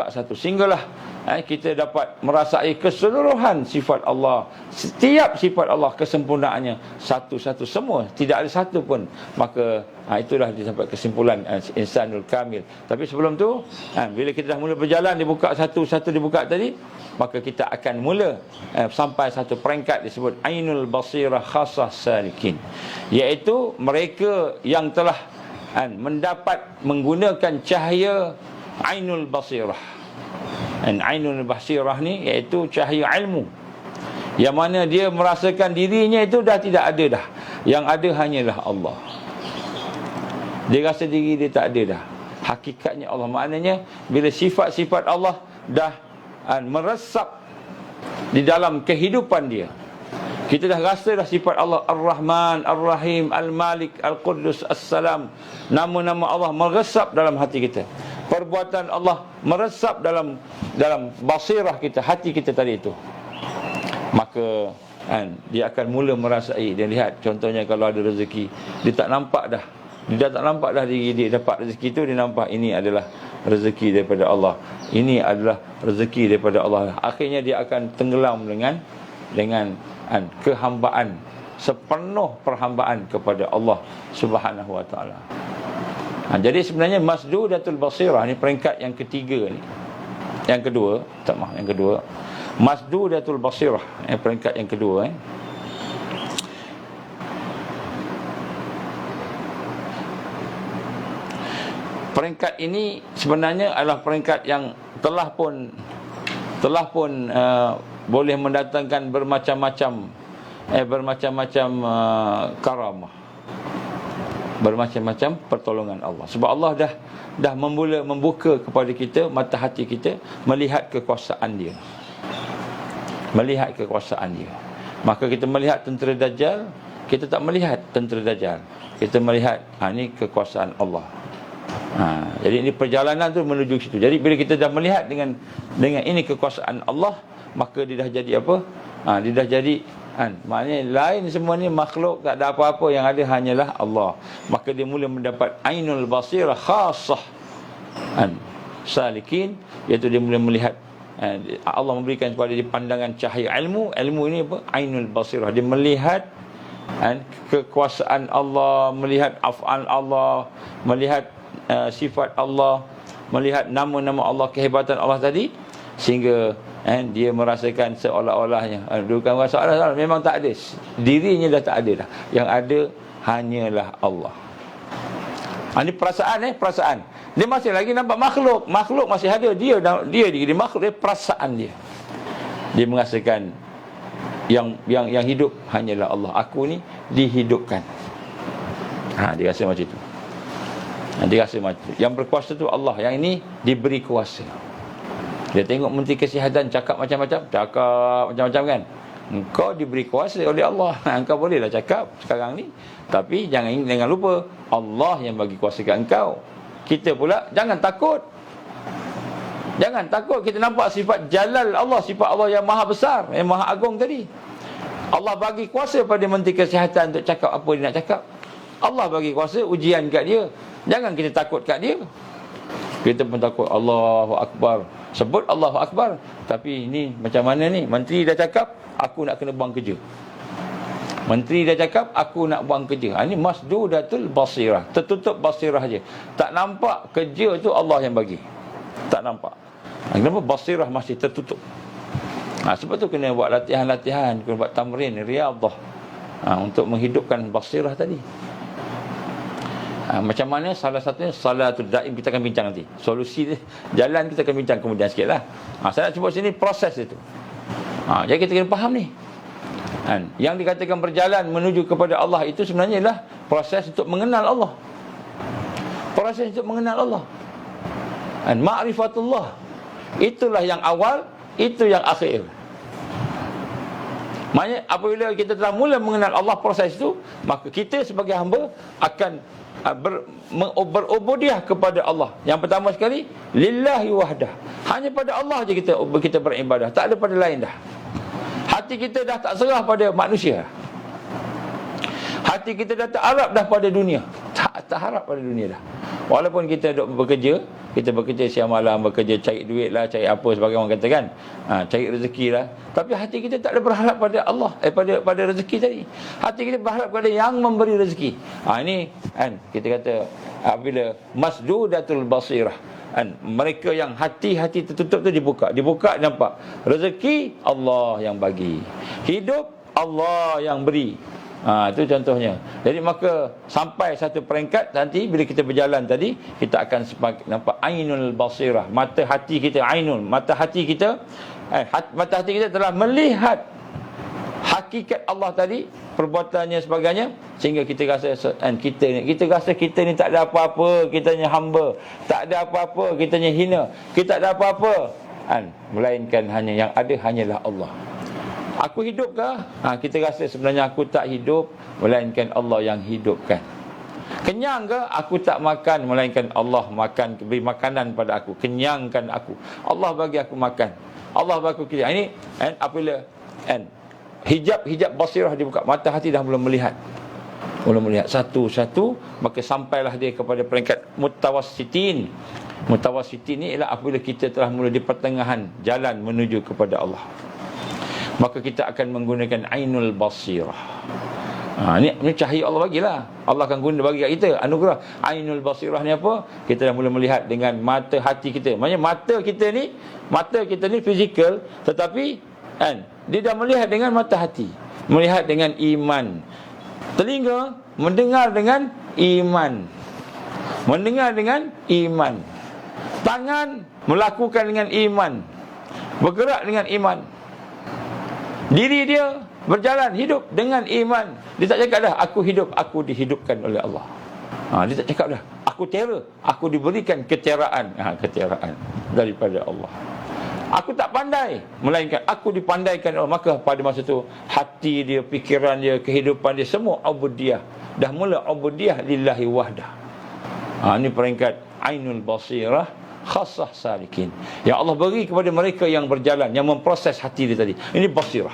A: satu, sehinggalah kita dapat merasai keseluruhan sifat Allah, setiap sifat Allah, kesempurnaannya satu-satu semua, tidak ada satu pun. Maka itulah disampai kesimpulan insanul kamil. Tapi sebelum tu, bila kita dah mula berjalan, dibuka satu-satu, dibuka tadi, maka kita akan mula sampai satu peringkat disebut ainul basirah khassah salikin, iaitu mereka yang telah mendapat menggunakan cahaya ainul basirah. Ainul basirah ni iaitu cahaya ilmu, yang mana dia merasakan dirinya itu dah tidak ada dah, yang ada hanyalah Allah. Dia rasa diri dia tak ada dah, hakikatnya Allah. Maknanya bila sifat-sifat Allah dah meresap di dalam kehidupan dia. Kita dah rasa dah sifat Allah Ar-Rahman, Ar-Rahim, Al-Malik, Al-Quddus, As-Salam. Nama-nama Allah meresap dalam hati kita. Perbuatan Allah meresap dalam basirah kita, hati kita tadi itu. Maka dia akan mula merasai. Dia lihat contohnya kalau ada rezeki, dia tak nampak dah. Dia dah tak nampak dah diri dia dapat rezeki tu. Dia nampak ini adalah rezeki daripada Allah. Ini adalah rezeki daripada Allah. Akhirnya dia akan tenggelam dengan kehambaan, sepenuh perhambaan kepada Allah Subhanahu wa taala. Jadi sebenarnya masdudatul basirah ni peringkat yang ketiga ni. Yang kedua, masdudatul basirah, peringkat yang kedua. Peringkat ini sebenarnya adalah peringkat yang telah pun boleh mendatangkan bermacam-macam karamah, bermacam-macam pertolongan Allah. Sebab Allah dah membuka kepada kita mata hati kita melihat kekuasaan dia. Maka kita melihat tentera Dajjal, kita tak melihat tentera Dajjal. Kita melihat ini kekuasaan Allah. Jadi ini perjalanan tu menuju situ. Jadi bila kita dah melihat dengan ini kekuasaan Allah, maka dia dah jadi apa? Dia dah jadi maknanya lain semua ni makhluk, tak ada apa-apa, yang ada hanyalah Allah. Maka dia mula mendapat ainul basirah khassah salikin, iaitu dia mula melihat. Allah memberikan kepada dia pandangan cahaya ilmu. Ilmu ini apa? Ainul basirah. Dia melihat kekuasaan Allah, melihat af'al Allah, melihat sifat Allah, melihat nama-nama Allah, kehebatan Allah tadi, sehingga dia merasakan seolah-olahnya bukan seolah-olah, memang tak ada, dirinya dah tak ada dah. Yang ada hanyalah Allah. Ini perasaan. Dia masih lagi nampak makhluk masih ada, dia makhluk, dia perasaan dia. Dia merasakan yang hidup hanyalah Allah. Aku ni dihidupkan. Dia rasa macam itu. Yang berkuasa tu Allah, yang ini diberi kuasa. Dia tengok Menteri Kesihatan cakap macam-macam kan. Engkau diberi kuasa oleh Allah. Engkau bolehlah cakap sekarang ni, tapi jangan lupa Allah yang bagi kuasa kat engkau. Kita pula jangan takut. Kita nampak sifat jalal Allah, sifat Allah yang maha besar, yang maha agung tadi. Allah bagi kuasa pada Menteri Kesihatan untuk cakap apa dia nak cakap. Allah bagi kuasa, ujian kat dia. Jangan kita takut kat dia. Kita pun takut. Allahu Akbar, sebut Allahu Akbar, tapi ni macam mana ni? Menteri dah cakap aku nak kena buang kerja. Menteri dah cakap aku nak buang kerja. Ini masdudatul basirah, tertutup basirah je. Tak nampak kerja tu Allah yang bagi. Tak nampak. Kenapa basirah masih tertutup? Sebab tu kena buat latihan-latihan, kena buat tamrin, riyadhah, untuk menghidupkan basirah tadi. Macam mana? Salah satunya salatul daim. Kita akan bincang nanti. Solusi jalan kita akan bincang kemudian sikit lah. Saya nak sebut sini proses itu. Jadi kita kena faham ni. Yang dikatakan berjalan menuju kepada Allah itu sebenarnya adalah proses untuk mengenal Allah. Proses untuk mengenal Allah. Ma'rifatullah. Itulah yang awal, itu yang akhir. Maknanya apabila kita telah mula mengenal Allah, proses itu, maka kita sebagai hamba akan berubudiah kepada Allah. Yang pertama sekali, lillahi wahdah. Hanya pada Allah je kita beribadah, tak ada pada lain dah. Hati kita dah tak serah pada manusia. Hati kita dah tak harap dah pada dunia. Tak harap pada dunia dah. Walaupun kita duk bekerja, kita bekerja siang malam, bekerja cari duit lah, cari apa sebagai orang kata kan, cari rezeki lah, tapi hati kita tak ada berharap pada Allah, pada rezeki tadi. Hati kita berharap pada yang memberi rezeki. Ini kan kita kata apabila masdudatul basirah, mereka yang hati-hati tertutup tu dibuka nampak rezeki Allah yang bagi, hidup Allah yang beri. Itu contohnya. Jadi maka sampai satu peringkat nanti bila kita berjalan tadi, kita akan nampak ainul basirah, mata hati kita mata hati kita telah melihat hakikat Allah tadi, perbuatannya sebagainya, sehingga kita rasa kita ni tak ada apa-apa, kitanya hamba, tak ada apa-apa, kitanya hina, kita tak ada apa-apa, melainkan hanya yang ada hanyalah Allah. Aku hidup ke? Kita rasa sebenarnya aku tak hidup, melainkan Allah yang hidupkan. Kenyang ke? Aku tak makan, melainkan Allah beri makanan pada aku, kenyangkan aku. Allah bagi aku makan, Allah bagi aku kenyang. Ini apabila hijab basirah dibuka, mata hati dah mula melihat satu-satu, maka sampailah dia kepada peringkat mutawassitin. Mutawassitin ni ialah apabila kita telah mula di pertengahan jalan menuju kepada Allah, maka kita akan menggunakan ainul basirah. Ini cahaya Allah bagilah. Allah akan guna bagi kat kita anugerah. Ainul basirah ni apa? Kita dah mula melihat dengan mata hati kita. Maksudnya mata kita ni fizikal, tetapi dia dah melihat dengan mata hati, melihat dengan iman. Telinga mendengar dengan iman, mendengar dengan iman. Tangan melakukan dengan iman, bergerak dengan iman. Diri dia berjalan, hidup dengan iman. Dia tak cakap dah, aku hidup, aku dihidupkan oleh Allah. Dia tak cakap dah, aku tera, aku diberikan keteraan. Keteraan daripada Allah. Aku tak pandai, melainkan aku dipandaikan Allah. Maka pada masa tu hati dia, fikiran dia, kehidupan dia semua ubudiyah. Dah mula ubudiyah lillahi wahdah. Ini peringkat ainul basirah khassah salikin, yang Allah beri kepada mereka yang berjalan, yang memproses hati dia tadi. Ini basirah.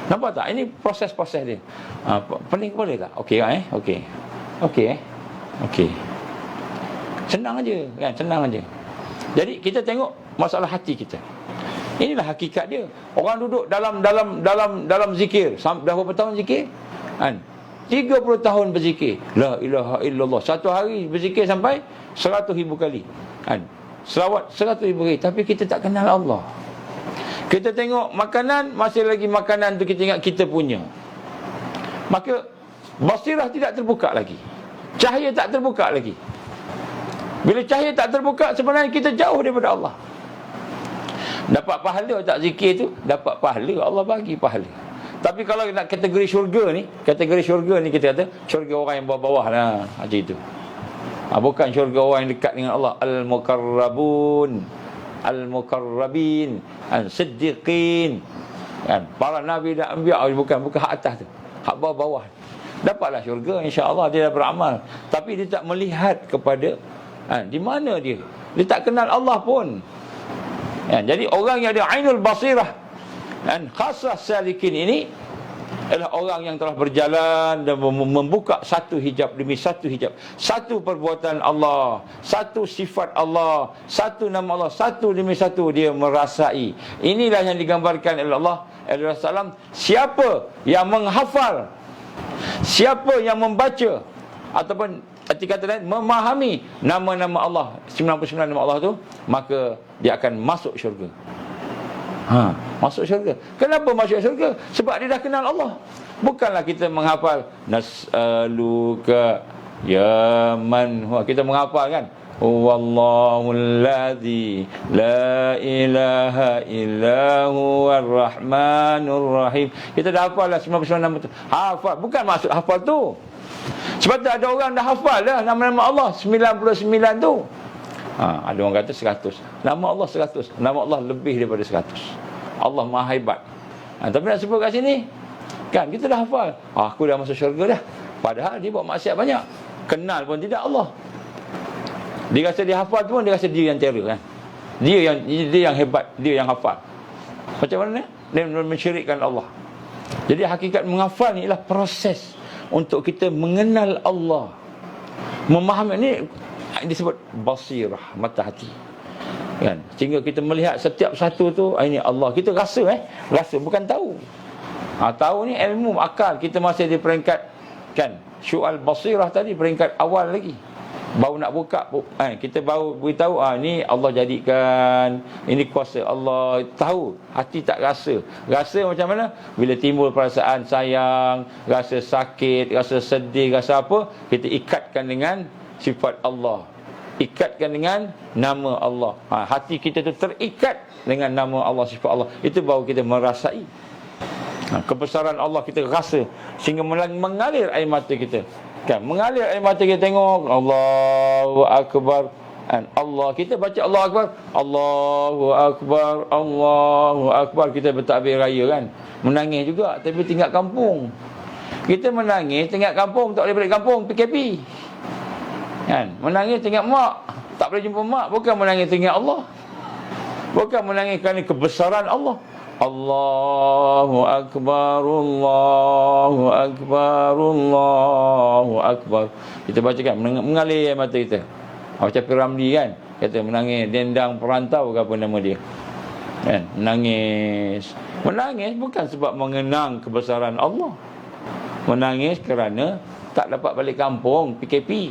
A: Nampak tak? Ini proses-proses dia. Pening boleh tak? Okey Okey. Senang aja kan, senang aja. Jadi kita tengok masalah hati kita. Inilah hakikat dia. Orang duduk dalam zikir. Dah berapa tahun zikir? 30 tahun berzikir. La ilaha illallah. Satu hari berzikir sampai 100,000 kali. Selawat 100,000 kali. Tapi kita tak kenal Allah. Kita tengok makanan, masih lagi makanan tu kita ingat kita punya. Maka basirah tidak terbuka lagi. Cahaya tak terbuka lagi. Bila cahaya tak terbuka, sebenarnya kita jauh daripada Allah. Dapat pahala tak zikir tu? Dapat pahala, Allah bagi pahala. Tapi kalau nak kategori syurga ni kita kata syurga orang yang bawah-bawah lah, macam itu. Bukan syurga orang yang dekat dengan Allah. Al-mukarrabun, al-mukarrabin, al-siddiqin, para nabi dan anbiya. Bukan hak atas tu, hak bawah-bawah. Dapatlah syurga, insya-Allah dia dah beramal. Tapi dia tak melihat kepada di mana dia tak kenal Allah pun. Jadi orang yang ada ainul basirah khassah salikin ini adalah orang yang telah berjalan dan membuka satu hijab demi satu hijab, satu perbuatan Allah, satu sifat Allah, satu nama Allah, satu demi satu dia merasai. Inilah yang digambarkan oleh Allah SAW. Siapa yang menghafal, siapa yang membaca ataupun arti kata lain memahami nama-nama Allah, 99 nama Allah tu, maka dia akan masuk syurga. Masuk syurga. Kenapa masuk syurga? Sebab dia dah kenal Allah. Bukanlah kita menghafal nas'aluka ya man huwa. Kita menghafal kan, huwallahul ladzi la ilaha illa huwar rahmanur rahim. Kita dah hafal lah 99 nama tu. Hafal, bukan maksud hafal tu. Sebab tu ada orang dah hafal dah nama-nama Allah 99 tu. Ada orang kata 100. Nama Allah 100. Nama Allah lebih daripada 100. Allah maha hebat. Tapi nak sebut kat sini kan, kita dah hafal, aku dah masuk syurga dah. Padahal dia buat maksiat banyak, kenal pun tidak Allah. Dia rasa dia hafal tu pun, dia rasa dia yang terror kan. Dia yang hebat, dia yang hafal. Macam mana? Dia mensyirikkan Allah. Jadi hakikat menghafal ni ialah proses untuk kita mengenal Allah, memahami. Ini disebut basirah, mata hati kan, sehingga kita melihat setiap satu tu. Ini Allah, kita rasa rasa bukan tahu. Tahu ni ilmu akal. Kita masih di peringkat kan syu'al basirah tadi, peringkat awal lagi. Baru nak buka kita baru beritahu ni Allah jadikan, ini kuasa Allah. Tahu, hati tak rasa. Rasa macam mana? Bila timbul perasaan sayang, rasa sakit, rasa sedih, rasa apa, kita ikatkan dengan sifat Allah, ikatkan dengan nama Allah. Hati kita tu terikat dengan nama Allah, sifat Allah. Itu baru kita merasai kebesaran Allah, kita rasa sehingga mengalir air mata kita kan, mengalir air mata kita tengok Allahu Akbar, Allah, kita baca Allah Akbar, Allahu Akbar, Allahu Akbar, kita bertakbir raya kan. Menangis juga tapi tinggal kampung. Kita menangis tinggal kampung, tak boleh balik kampung, PKP. Kan? Menangis tinggal mak, tak boleh jumpa mak, bukan menangis tinggal Allah. Bukan menangis kerana kebesaran Allah. Allahu Akbar, Allahu Akbar, Allahu Akbar. Kita baca kan, mengalir mata kita. Macam Piramli kan, kata menangis dendang perantau ke apa nama dia kan, menangis. Menangis bukan sebab mengenang kebesaran Allah. Menangis kerana tak dapat balik kampung, PKP.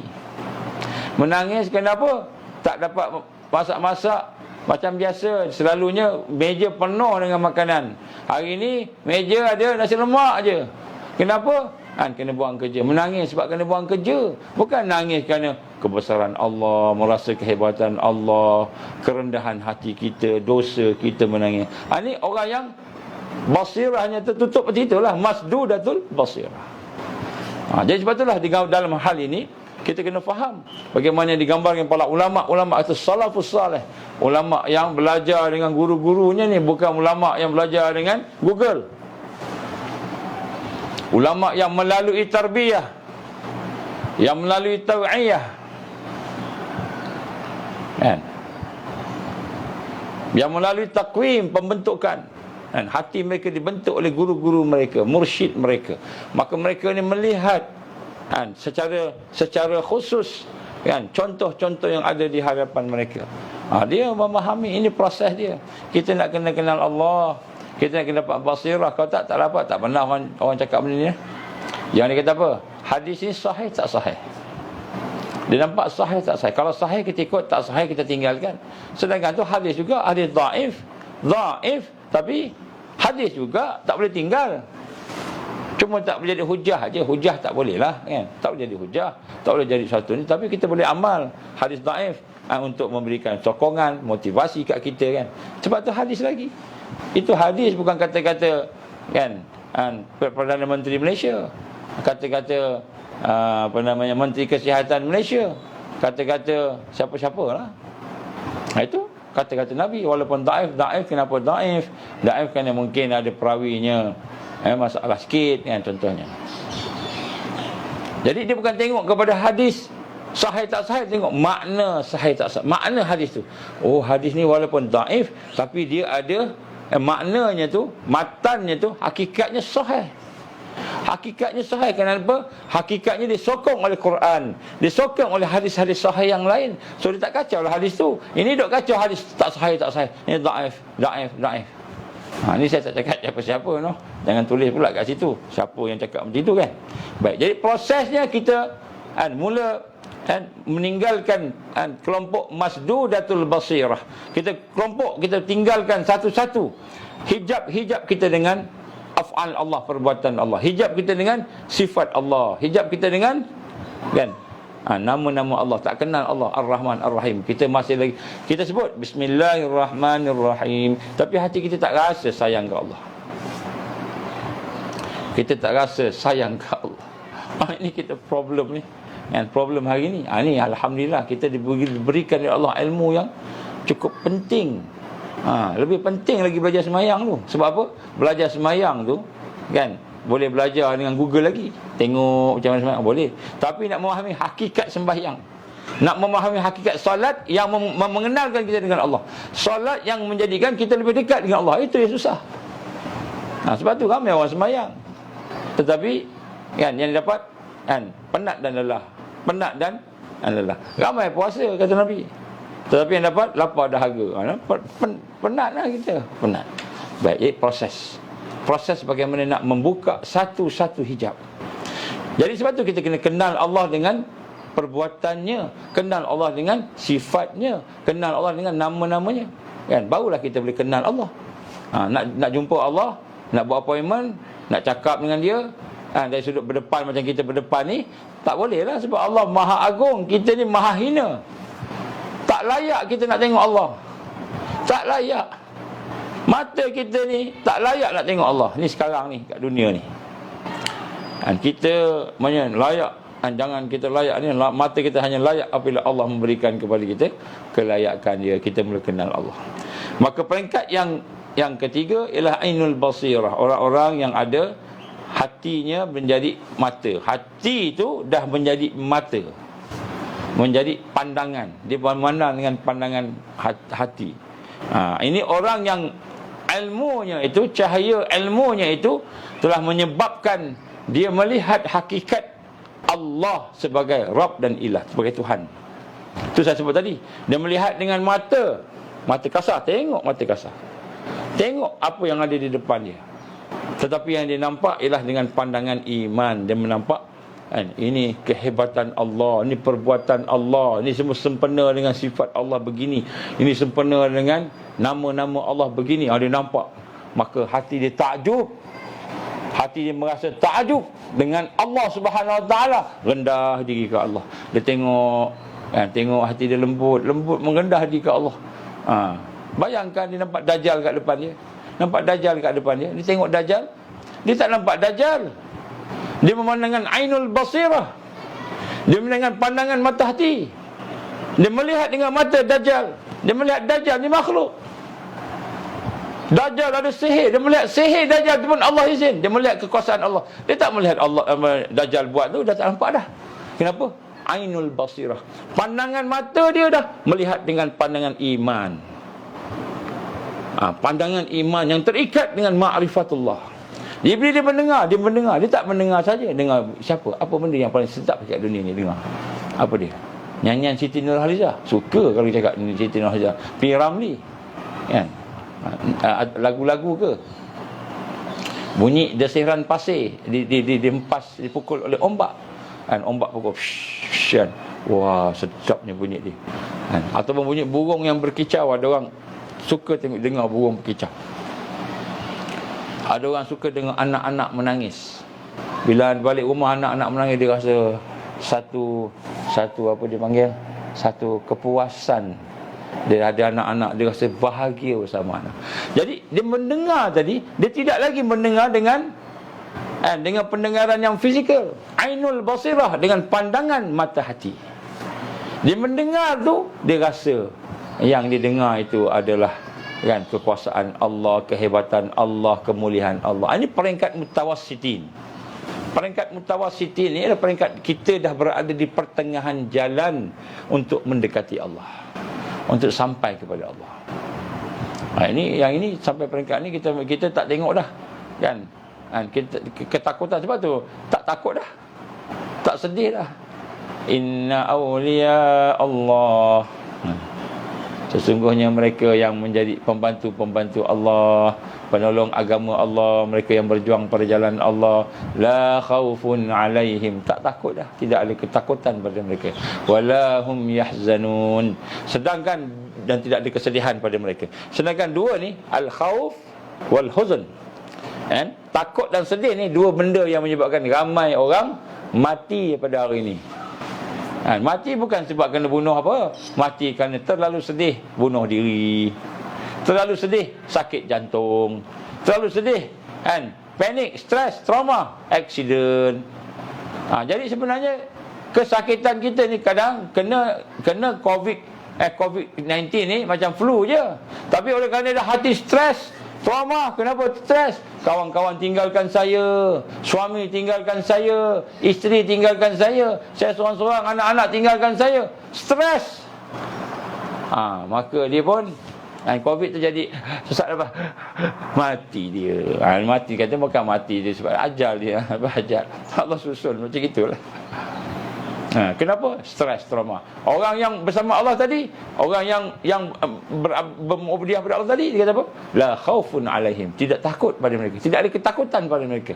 A: Menangis kenapa? Tak dapat masak-masak macam biasa. Selalunya meja penuh dengan makanan. Hari ni meja ada nasi lemak je. Kenapa? Kena buang kerja. Menangis sebab kena buang kerja. Bukan nangis kerana kebesaran Allah, merasa kehebatan Allah, kerendahan hati kita, dosa kita menangis. Ini orang yang basirahnya tertutup seperti itulah, masdudatul basirah. Jadi sebab itulah dalam hal ini kita kena faham bagaimana digambarkan para ulama atau salafus salih. Ulama yang belajar dengan guru-gurunya ni, bukan ulama yang belajar dengan Google. Ulama yang melalui tarbiyah, yang melalui tau'iyah, kan? Yang melalui takwim, pembentukan, kan? Hati mereka dibentuk oleh guru-guru mereka, mursyid mereka. Maka mereka ni melihat, kan, secara khusus, kan, contoh-contoh yang ada di hadapan mereka. Dia memahami ini proses dia. Kita nak kena kenal Allah, kita nak kena dapat basirah. Kalau tak dapat, tak pernah orang cakap benda ni. Yang dia kata apa? Hadis ni sahih tak sahih? Dia nampak sahih tak sahih? Kalau sahih kita ikut, tak sahih kita tinggalkan. Sedangkan tu hadis juga, hadis dhaif, tapi hadis juga tak boleh tinggal. Cuma tak boleh jadi hujah aja. Hujah tak boleh lah, kan? Tak boleh jadi hujah, tak boleh jadi satu ni. Tapi kita boleh amal hadis dhaif untuk memberikan sokongan, motivasi kat kita, kan? Sebab tu hadis lagi. Itu hadis, bukan kata-kata, kan, Perdana Menteri Malaysia, kata-kata Menteri Kesihatan Malaysia, kata-kata siapa-siapa lah. Itu kata-kata Nabi. Walaupun daif, kenapa daif? Daif kerana mungkin ada perawinya masalah sikit, kan, contohnya. Jadi dia bukan tengok kepada hadis sahih tak sahih, tengok makna sahih tak sahih, makna hadis tu. Oh, hadis ni walaupun daif, tapi dia ada maknanya tu, matannya tu, hakikatnya sahih. Hakikatnya sahih. Kenapa? Hakikatnya disokong oleh Quran, disokong oleh hadis-hadis sahih yang lain. So dia tak kacau lah hadis tu. Ini duk kacau hadis tak sahih. Ini daif. Ni saya tak cakap siapa-siapa, no. Jangan tulis pula kat situ siapa yang cakap macam itu, kan. Baik, jadi prosesnya kita mula meninggalkan kelompok masdudatul basirah. Kita tinggalkan satu-satu. Hijab kita dengan af'al Allah, perbuatan Allah. Hijab kita dengan sifat Allah. Hijab kita dengan, kan, nama-nama Allah. Tak kenal Allah Ar-Rahman Ar-Rahim. Kita masih lagi, kita sebut Bismillahirrahmanirrahim, tapi hati kita tak rasa sayang ke Allah. Kita tak rasa sayang ke Allah. Ini kita problem ni. Problem hari ni. Ni alhamdulillah kita diberikan oleh Allah ilmu yang cukup penting. Lebih penting lagi belajar semayang tu. Sebab apa? Belajar semayang tu, kan, boleh belajar dengan Google lagi. Tengok macam mana sembahyang boleh. Tapi nak memahami hakikat sembahyang, nak memahami hakikat solat yang mengenalkan kita dengan Allah, solat yang menjadikan kita lebih dekat dengan Allah, itu yang susah. Sebab tu ramai orang sembahyang, tetapi, kan, yang dapat, kan, penat dan lelah. Ramai puasa kata Nabi, tetapi yang dapat lapar dahaga. Penat lah kita. Penat. Baik, proses bagaimana nak membuka satu-satu hijab. Jadi sebab tu kita kena kenal Allah dengan perbuatannya, kenal Allah dengan sifatnya, kenal Allah dengan nama-namanya, kan. Barulah kita boleh kenal Allah. Nak jumpa Allah, nak buat appointment, nak cakap dengan dia, dari sudut berdepan macam kita berdepan ni, tak boleh lah. Sebab Allah Maha Agung, kita ni Maha Hina. Tak layak kita nak tengok Allah. Tak layak. Mata kita ni tak layak nak tengok Allah. Ni sekarang ni, kat dunia ni, kita layak Jangan kita layak ni, mata kita hanya layak apabila Allah memberikan kepada kita kelayakan dia, kita mula kenal Allah. Maka peringkat yang ketiga ialah ainul basirah, orang-orang yang ada hatinya menjadi mata. Hati itu dah menjadi mata, menjadi pandangan. Dia memandang dengan pandangan hati. Ini orang yang ilmunya itu, cahaya ilmunya itu telah menyebabkan dia melihat hakikat Allah sebagai Rabb dan Ilah, sebagai Tuhan. Itu saya sebut tadi. Dia melihat dengan mata kasar, tengok mata kasar, tengok apa yang ada di depan dia. Tetapi yang dia nampak ialah dengan pandangan iman. Dia menampak ini kehebatan Allah, ini perbuatan Allah, ini semua sempurna dengan sifat Allah begini, ini sempurna dengan nama-nama Allah begini. Dia nampak, maka hati dia takjub. Hati dia merasa takjub dengan Allah Subhanahu Wa Taala, rendah diri ke Allah. Dia tengok hati dia lembut merendah diri ke Allah. Bayangkan dia nampak Dajjal kat depan dia. Dia tengok Dajjal, dia tak nampak Dajjal. Dia memandangkan ainul basirah. Dia memandangkan pandangan mata hati. Dia melihat dengan mata Dajjal. Dia melihat Dajjal ni makhluk. Dajjal ada sihir. Dia melihat sihir Dajjal tu pun Allah izin. Dia melihat kekuasaan Allah. Dia tak melihat Allah Dajjal buat tu, dah tak nampak dah. Kenapa? Ainul basirah. Pandangan mata dia dah melihat dengan pandangan iman. Pandangan iman yang terikat dengan ma'rifatullah. Dia bila dia mendengar. Dia tak mendengar saja. Dengar siapa? Apa benda yang paling sedap dekat dunia ni dengar? Apa dia? Nyanyian Siti Nurhalizah. Suka kalau cakap Siti Nurhalizah. P. Ramlee. Kan? Lagu-lagu ke? Bunyi desiran pasir dihempas, dipukul oleh ombak. Ombak pukul. Kan? Wah, sedapnya bunyi dia. Ataupun bunyi burung yang berkicau. Ada orang suka dengar burung berkicau. Ada orang suka dengar anak-anak menangis. Bila balik rumah anak-anak menangis, dia rasa satu apa dia panggil, satu kepuasan. Dia ada anak-anak, dia rasa bahagia bersama anak. Jadi dia mendengar tadi, dia tidak lagi mendengar dengan pendengaran yang fizikal. Ainul basirah, dengan pandangan mata hati. Dia mendengar tu, dia rasa yang dia dengar itu adalah kekuasaan Allah, kehebatan Allah, kemuliaan Allah. Ini peringkat mutawassitin. Peringkat mutawassitin ini adalah peringkat kita dah berada di pertengahan jalan untuk mendekati Allah, untuk sampai kepada Allah. Yang ini sampai peringkat ini kita tak tengok dah, kan? Kita ketakutan sebab tu tak takut dah, tak sedih dah. Inna awliya Allah, sesungguhnya mereka yang menjadi pembantu-pembantu Allah, penolong agama Allah, mereka yang berjuang pada jalan Allah, la khaufun alaihim, tak takut dah, tidak ada ketakutan pada mereka, wala hum yahzanun, dan tidak ada kesedihan pada mereka. Sedangkan dua ni, al khauf wal huzn, takut dan sedih ni dua benda yang menyebabkan ramai orang mati pada hari ini. Mati bukan sebab kena bunuh apa, mati kerana terlalu sedih bunuh diri, terlalu sedih sakit jantung, terlalu sedih panik, stres, trauma, aksiden. Jadi sebenarnya kesakitan kita ni kadang kena COVID-19 ni macam flu je. Tapi oleh kerana dah hati stres, trauma. Kenapa stres? Kawan-kawan tinggalkan saya, suami tinggalkan saya, isteri tinggalkan saya seorang-seorang, anak-anak tinggalkan saya, stres. Maka dia pun COVID terjadi, sesak apa? Mati dia. Mati kata bukan mati dia sebab ajal dia. Ajal Allah susun macam itulah. Kenapa? Stres, trauma. Orang yang bersama Allah tadi, orang yang bermubidah pada Allah tadi, dia kata apa? La khaufun alaihim, tidak takut pada mereka, tidak ada ketakutan pada mereka.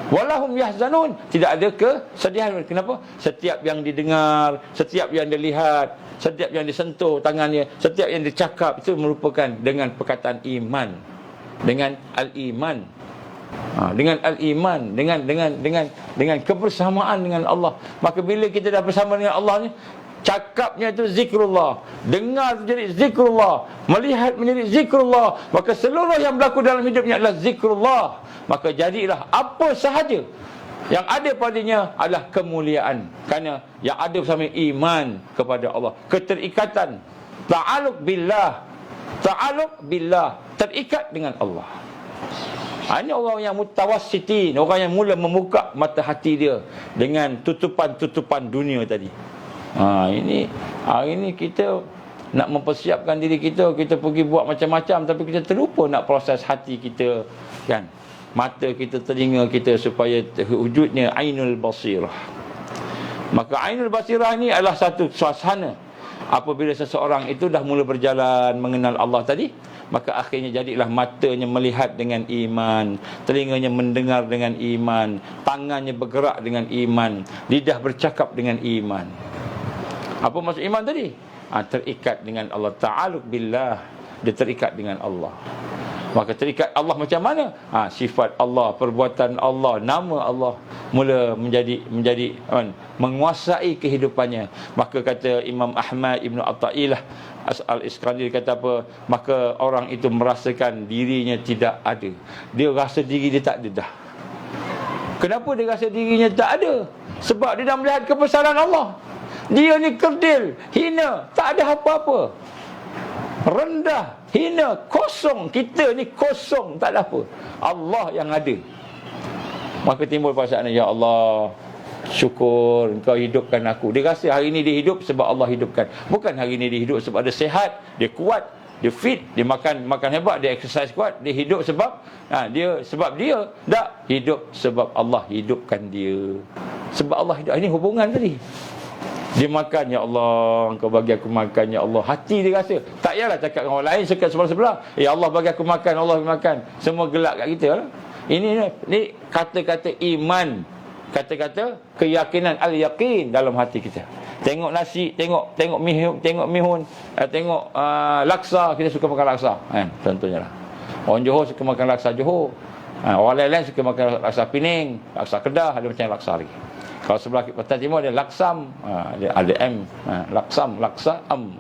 A: Walahum yahzanun, tidak ada kesedihan. Kenapa? Setiap yang didengar, setiap yang dilihat, setiap yang disentuh tangannya, setiap yang dicakap, itu merupakan dengan perkataan iman, dengan al-iman. Dengan al-iman, dengan kebersamaan dengan Allah. Maka bila kita dah bersama dengan Allah ni, cakapnya itu zikrullah, dengar itu jadi zikrullah, melihat menjadi zikrullah, maka seluruh yang berlaku dalam hidupnya adalah zikrullah. Maka jadilah apa sahaja Yang ada padanya adalah kemuliaan. Kerana yang ada bersama iman kepada Allah, keterikatan, ta'alluq billah, terikat dengan Allah. Ini orang yang mutawassitin, orang yang mula membuka mata hati dia dengan tutupan-tutupan dunia tadi. Ini hari ini kita nak mempersiapkan diri kita, kita pergi buat macam-macam, tapi kita terlupa nak proses hati kita, kan? Mata kita, telinga kita, supaya wujudnya ainul basirah. Maka ainul basirah ni adalah satu suasana apabila seseorang itu dah mula berjalan mengenal Allah tadi, maka akhirnya jadilah matanya melihat dengan iman, telinganya mendengar dengan iman, tangannya bergerak dengan iman, lidah bercakap dengan iman. Apa maksud iman tadi? Terikat dengan Allah, ta'alluq billah, dia terikat dengan Allah. Maka terikat Allah macam mana? Sifat Allah, perbuatan Allah, nama Allah mula menjadi menguasai kehidupannya. Maka kata Imam Ahmad Ibn Atta'illah Al-Iskandari, kata apa? Maka orang itu merasakan dirinya tidak ada. Dia rasa diri dia tak ada dah. Kenapa dia rasa dirinya tak ada? Sebab dia dah melihat kebesaran Allah. Dia ni kerdil, hina, tak ada apa-apa, rendah, hina, kosong. Kita ni kosong, tak ada apa. Allah yang ada. Maka timbul perasaan, ya Allah, syukur Engkau hidupkan aku. Dia rasa hari ini dia hidup sebab Allah hidupkan. Bukan hari ini dia hidup sebab dia sehat, dia kuat, dia fit, dia makan hebat, dia exercise kuat. Dia hidup sebab dia tak hidup sebab Allah hidupkan dia. Sebab Allah hidup. Ini hubungan tadi. Dia makan, ya Allah, Engkau bagi aku makan, ya Allah. Hati dia rasa. Tak payahlah cakap dengan orang lain sebelah-sebelah. Ya Allah bagi aku makan, Allah bagi makan. Semua gelak kat kita lah. Ini kata-kata iman, kata-kata keyakinan, al-yaqin dalam hati kita. Tengok nasi, tengok mihun, tengok laksa, kita suka makan laksa, contohnya lah. Orang Johor suka makan laksa Johor. Orang lain-lain suka makan laksa Pening, laksa Kedah, ada macam laksa lagi. Kalau sebelah Kelantan Timur ada laksam, ada M, laksam, laksam.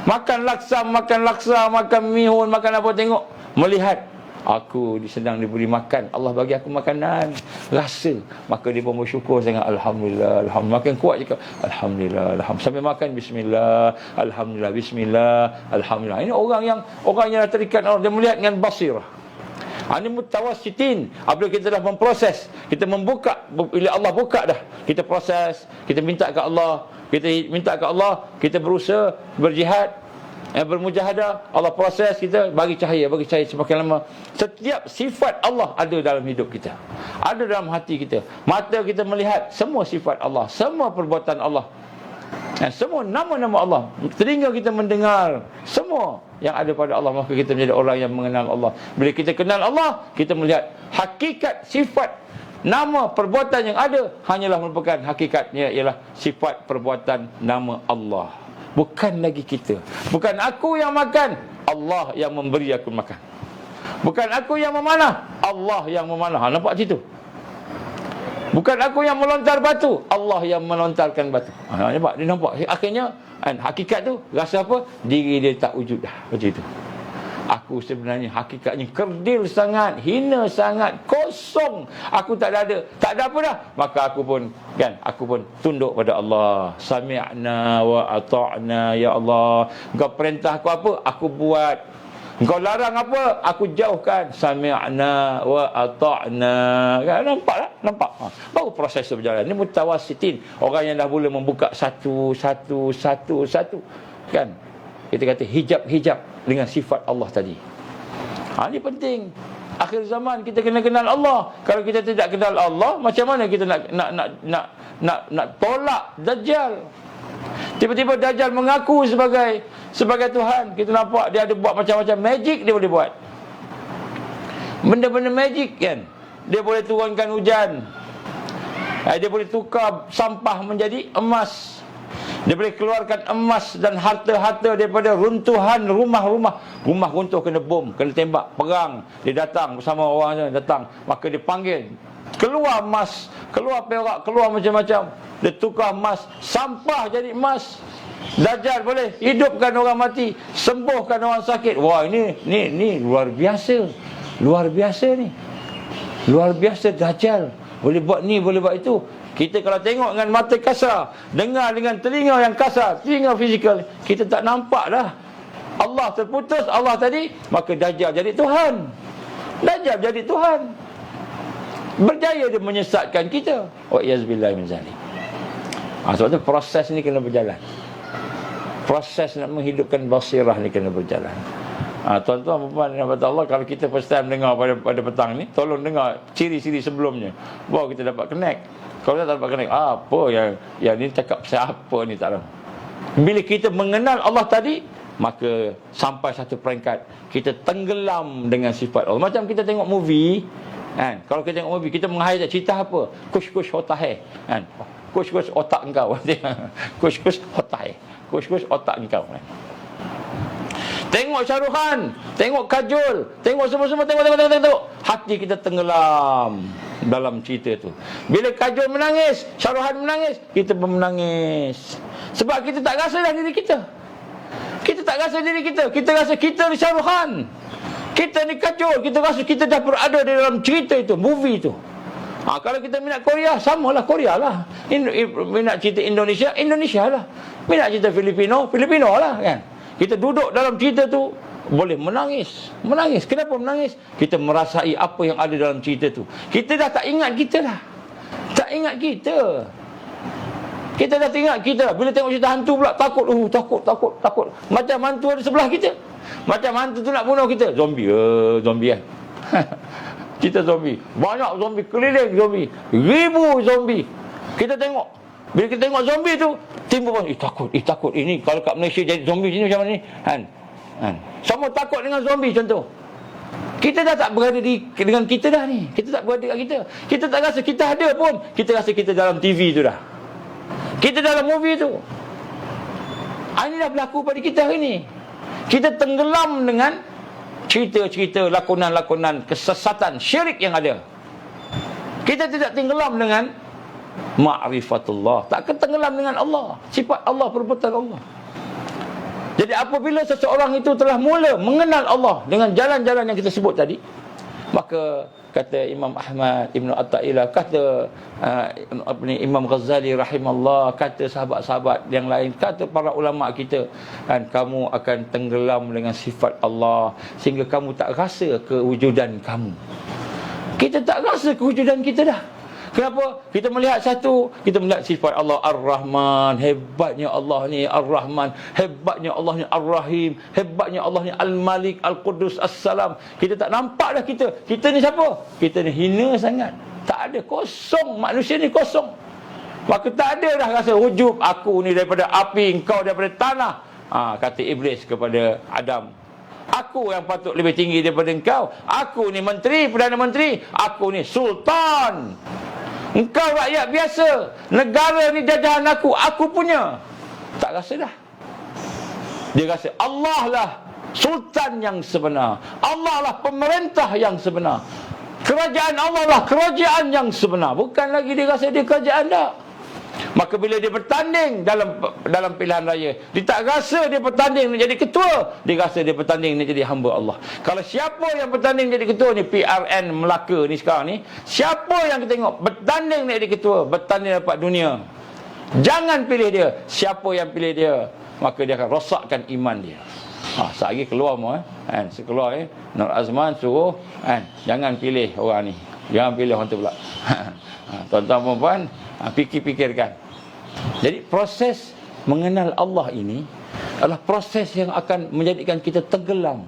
A: Makan laksam, makan laksa, makan mihun, makan apa, tengok, melihat aku sedang diberi makan, Allah bagi aku makanan, rasa, maka dia pun bersyukur sangat. Alhamdulillah, alhamdulillah. Makin kuat cakap alhamdulillah, alhamdulillah. Sampai makan bismillah, alhamdulillah, bismillah, alhamdulillah. Ini orang yang terikat Allah, dia melihat dengan basirah. Ini mutawassitin. Apabila kita dah memproses, kita membuka, bila Allah buka dah, kita proses, kita minta ke Allah, kita berusaha, berjihad, bermujahadah, Allah proses kita, bagi cahaya semakin lama. Setiap sifat Allah ada dalam hidup kita, ada dalam hati kita. Mata kita melihat semua sifat Allah, semua perbuatan Allah, semua nama-nama Allah. Telinga kita mendengar semua yang ada pada Allah. Maka kita menjadi orang yang mengenal Allah. Bila kita kenal Allah, kita melihat hakikat sifat, nama, perbuatan yang ada hanyalah merupakan hakikatnya ialah sifat, perbuatan, nama Allah. Bukan lagi kita. Bukan aku yang makan, Allah yang memberi aku makan. Bukan aku yang memanah, Allah yang memanah. Nampak situ? Bukan aku yang melontar batu, Allah yang melontarkan batu. Nampak? Dia nampak. Akhirnya hakikat tu rasa apa? Diri dia tak wujud dah. Macam itu. Aku sebenarnya hakikatnya kerdil sangat, hina sangat, kosong. Aku tak ada. Tak ada apa dah. Maka aku pun tunduk pada Allah. Sami'na wa ata'na, ya Allah. Engkau perintah aku apa? Aku buat. Engkau larang apa? Aku jauhkan. Sami'na wa ata'na. Kan? Nampak tak? Nampak? Baru proses itu berjalan. Ini mutawassitin. Orang yang dah mula membuka satu. Kan? Kita kata hijab-hijab dengan sifat Allah tadi. Ini penting. Akhir zaman kita kena kenal Allah. Kalau kita tidak kenal Allah, macam mana kita nak tolak Dajjal? Tiba-tiba Dajjal mengaku sebagai Tuhan. Kita nampak dia ada buat macam-macam magic, dia boleh buat. Benda-benda magic kan. Dia boleh turunkan hujan. Dia boleh tukar sampah menjadi emas. Dia boleh keluarkan emas dan harta-harta daripada runtuhan rumah-rumah. Rumah runtuh kena bom, kena tembak, perang. Dia datang bersama orang datang. Maka dia panggil. Keluar emas, keluar perak, keluar macam-macam. Dia tukar emas, sampah jadi emas. Dajjal boleh hidupkan orang mati, sembuhkan orang sakit. Wah, ini luar biasa. Luar biasa ni. Luar biasa Dajjal. Boleh buat ni, boleh buat itu. Kita kalau tengok dengan mata kasar, dengar dengan telinga yang kasar, telinga fizikal, kita tak nampak dah. Allah terputus, Allah tadi, maka Dajjal jadi Tuhan. Dajjal jadi Tuhan. Berjaya dia menyesatkan kita. Wa iyazbillah min zalik. Sebab tu proses ni kena berjalan. Proses nak menghidupkan basirah ni kena berjalan. Tuan-tuan, puan-puan dan hadirat Allah, kalau kita first time dengar pada petang ni, tolong dengar ciri-ciri sebelumnya, baru kita dapat connect. Kalau tak dapat connect, apa yang ni cakap siapa ni, tak tahu. Bila kita mengenal Allah tadi, maka sampai satu peringkat kita tenggelam dengan sifat Allah. Macam kita tengok movie kan, kalau kita tengok movie, kita menghayat cerita apa, kush-kush otak kan, kush-kush otak engkau. Kush-kush otak, kush-kush otak engkau kan. Tengok Shah Rukh Khan, tengok Kajol, tengok semua-semua, tengok. Hati kita tenggelam dalam cerita tu. Bila Kajol menangis, Shah Rukh Khan menangis, kita pun menangis. Sebab kita tak rasa dah diri kita. Kita tak rasa diri kita. Kita rasa kita ni Shah Rukh Khan, kita ni Kajol. Kita rasa kita dah berada di dalam cerita itu, movie itu. Kalau kita minat Korea, samalah Korea lah. Minat cerita Indonesia, Indonesia lah. Minat cerita Filipino, Filipino lah kan. Kita duduk dalam cerita tu, boleh menangis. Menangis. Kenapa menangis? Kita merasai apa yang ada dalam cerita tu. Kita dah tak ingat kita dah. Tak ingat kita. Kita dah tak ingat kita. Bila tengok cerita hantu pula, takut. Takut. Macam hantu ada sebelah kita. Macam hantu tu nak bunuh kita. Zombie. Zombie kan. Kita zombie. Banyak zombie. Keliling zombie. Ribu zombie. Kita tengok. Bila kita tengok zombie tu, timbul pun, takut. Ini kalau kat Malaysia jadi zombie sini macam mana ni? Kan? Semua takut dengan zombie contoh. Kita dah tak berada dengan kita dah ni. Kita tak berada dengan kita. Kita tak rasa kita ada pun. Kita rasa kita dalam TV tu dah. Kita dalam movie tu. Ini dah berlaku pada kita hari ni. Kita tenggelam dengan cerita-cerita, lakonan-lakonan kesesatan, syirik yang ada. Kita tidak tenggelam dengan ma'rifatullah, tak ketenggelam dengan Allah, sifat Allah, perbuatan Allah. Jadi apabila seseorang itu telah mula mengenal Allah dengan jalan-jalan yang kita sebut tadi, maka kata Imam Ahmad Ibn Atta'illah, kata Imam Ghazali rahimallah, kata sahabat-sahabat yang lain, kata para ulama kita, kan, kamu akan tenggelam dengan sifat Allah sehingga kamu tak rasa kewujudan kamu. Kita tak rasa kewujudan kita dah. Kenapa? Kita melihat kita melihat sifat Allah Ar-Rahman, hebatnya Allah ni Ar-Rahman, hebatnya Allah ni Ar-Rahim, hebatnya Allah ni Al-Malik, Al-Qudus, As-Salam. Kita tak nampak dah kita. Kita ni siapa? Kita ni hina sangat. Tak ada, kosong. Manusia ni kosong. Maka tak ada dah rasa wujud. Aku ni daripada api, engkau daripada tanah. Kata Iblis kepada Adam. Aku yang patut lebih tinggi daripada engkau. Aku ni menteri, Perdana Menteri. Aku ni sultan. Engkau rakyat biasa. Negara ni jajahan aku punya. Tak rasa dah. Dia rasa Allah lah sultan yang sebenar. Allah lah pemerintah yang sebenar. Kerajaan Allah lah kerajaan yang sebenar. Bukan lagi dia rasa dia kerajaan dah. Maka bila dia bertanding dalam pilihan raya, dia tak rasa dia bertanding nak jadi ketua, dia rasa dia bertanding nak jadi hamba Allah. Kalau siapa yang bertanding jadi ketua ni, PRN Melaka ni sekarang ni, siapa yang kita tengok bertanding nak jadi ketua, bertanding dapat dunia, jangan pilih dia. Siapa yang pilih dia, maka dia akan rosakkan iman dia. Sehari keluar mau kan, sekeluar Nur Azman suruh kan, jangan pilih orang ni, jangan pilih orang tu pula. Tuan-tuan puan-puan, fikirkan. Jadi proses mengenal Allah ini adalah proses yang akan menjadikan kita tenggelam.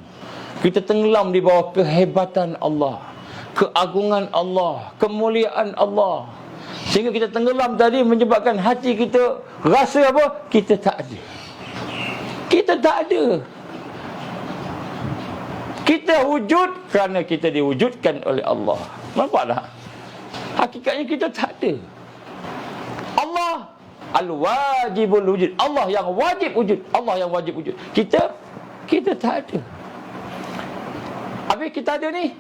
A: Kita tenggelam di bawah kehebatan Allah, keagungan Allah, kemuliaan Allah. Sehingga kita tenggelam tadi menyebabkan hati kita rasa apa? Kita tak ada. Kita tak ada. Kita wujud kerana kita diwujudkan oleh Allah. Nampak tak? Hakikatnya kita tak ada. Allah al-wajibul wujud. Allah yang wajib wujud. Allah yang wajib wujud. Kita tak ada. Habis kita ada ni.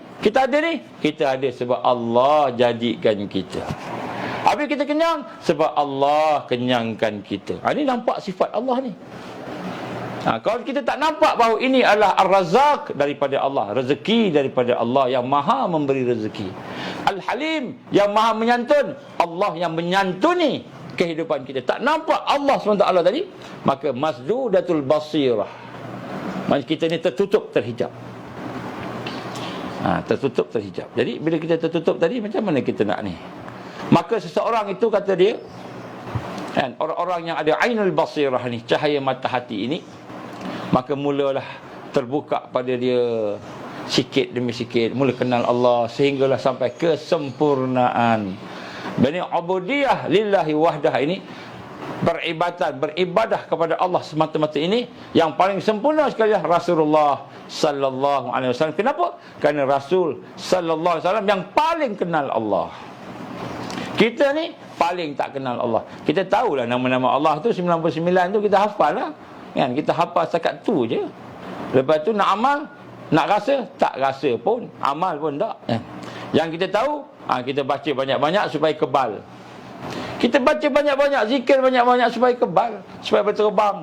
A: Kita ada sebab Allah jadikan kita. Habis kita kenyang sebab Allah kenyangkan kita. Ini nampak sifat Allah ni. Kalau kita tak nampak bahawa ini adalah Ar-Razzaq daripada Allah, rezeki daripada Allah yang maha memberi rezeki. Al-Halim, yang maha menyantun. Allah yang menyantuni kehidupan kita. Tak nampak Allah SWT tadi, maka masdudatul basirah, maka kita ni tertutup, terhijab. Tertutup, terhijab. Jadi bila kita tertutup tadi, macam mana kita nak ni? Maka seseorang itu, kata dia, kan, orang-orang yang ada ainul basirah ni, cahaya mata hati ini, maka mulalah terbuka pada dia sikit demi sikit, mula kenal Allah, sehinggalah sampai kesempurnaan. Bani ubudiyah lillahi wahdah ini, beribadah kepada Allah semata-mata ini, yang paling sempurna sekali Rasulullah sallallahu alaihi wasallam. Kenapa? Kerana Rasul sallallahu alaihi wasallam yang paling kenal Allah. Kita ni paling tak kenal Allah. Kita tahulah nama-nama Allah tu 99 tu kita hafal lah, kan? Kita hafal setakat tu je. Lepas tu nak amal, nak rasa, tak rasa pun, amal pun tak. Yang kita tahu, kita baca banyak-banyak supaya kebal. Kita baca banyak-banyak, zikir banyak-banyak supaya kebal, supaya berterbang,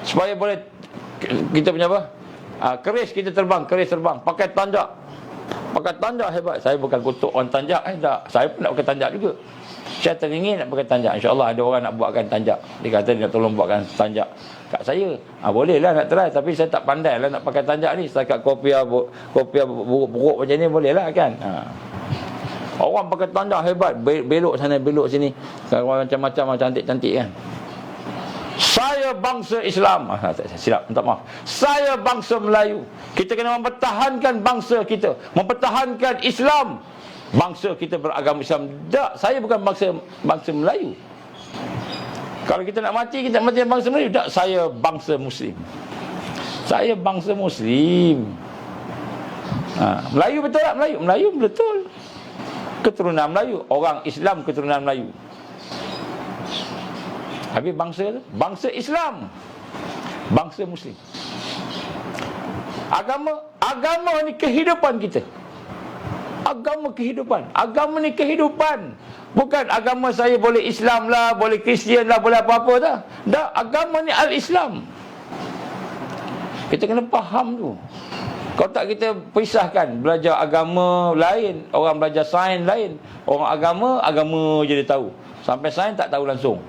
A: supaya boleh kita punya apa? Keris kita terbang, keris terbang, pakai tanjak. Pakai tanjak hebat. Saya bukan kutuk orang tanjak, tak. Saya pun nak pakai tanjak juga. Saya teringin nak pakai tanjak. InsyaAllah ada orang nak buatkan tanjak. Dia kata dia nak tolong buatkan tanjak kat saya. Boleh lah nak try, tapi saya tak pandai lah nak pakai tanjak ni. Setakat kopiah buruk macam ni boleh lah, kan. Orang pakai tanjak hebat, belok sana belok sini, macam-macam cantik-cantik, kan. Saya bangsa Islam. Silap, minta maaf. Saya bangsa Melayu. Kita kena mempertahankan bangsa kita, mempertahankan Islam. Bangsa kita beragama Islam. Tak, saya bukan bangsa Melayu. Kalau kita nak mati, kita mati bangsa Melayu. Tak, saya bangsa Muslim. Saya bangsa Muslim. Melayu betul tak? Melayu betul. Keturunan Melayu. Orang Islam keturunan Melayu. Habis bangsa tu, bangsa Islam, bangsa Muslim. Agama ni kehidupan kita. Agama kehidupan. Agama ni kehidupan. Bukan agama saya boleh Islam lah, boleh Kristian lah, boleh apa-apa tak. Tak, agama ni Al-Islam. Kita kena faham tu. Kalau tak kita pisahkan, belajar agama lain, orang belajar sains lain. Orang agama je dia tahu. Sampai sains tak tahu langsung.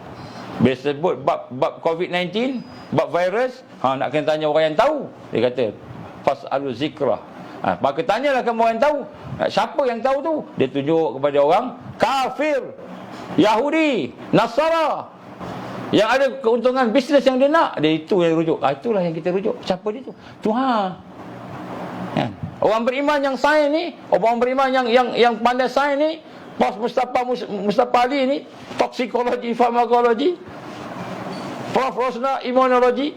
A: Bila sebut bab COVID-19, bab virus, nak kena tanya orang yang tahu. Dia kata fas'alu zikra. Maka tanyalah kamu orang yang tahu. Siapa yang tahu tu? Dia tunjuk kepada orang kafir, Yahudi, Nasara, yang ada keuntungan bisnes yang dia nak. Dia itu yang rujuk. Itulah yang kita rujuk. Siapa dia tu? Tuhan. Orang beriman yang sains ni, orang beriman yang pandai sains ni, Prof Mustafa Ali ni, toksikologi, farmakologi, Prof Rosna, imunologi,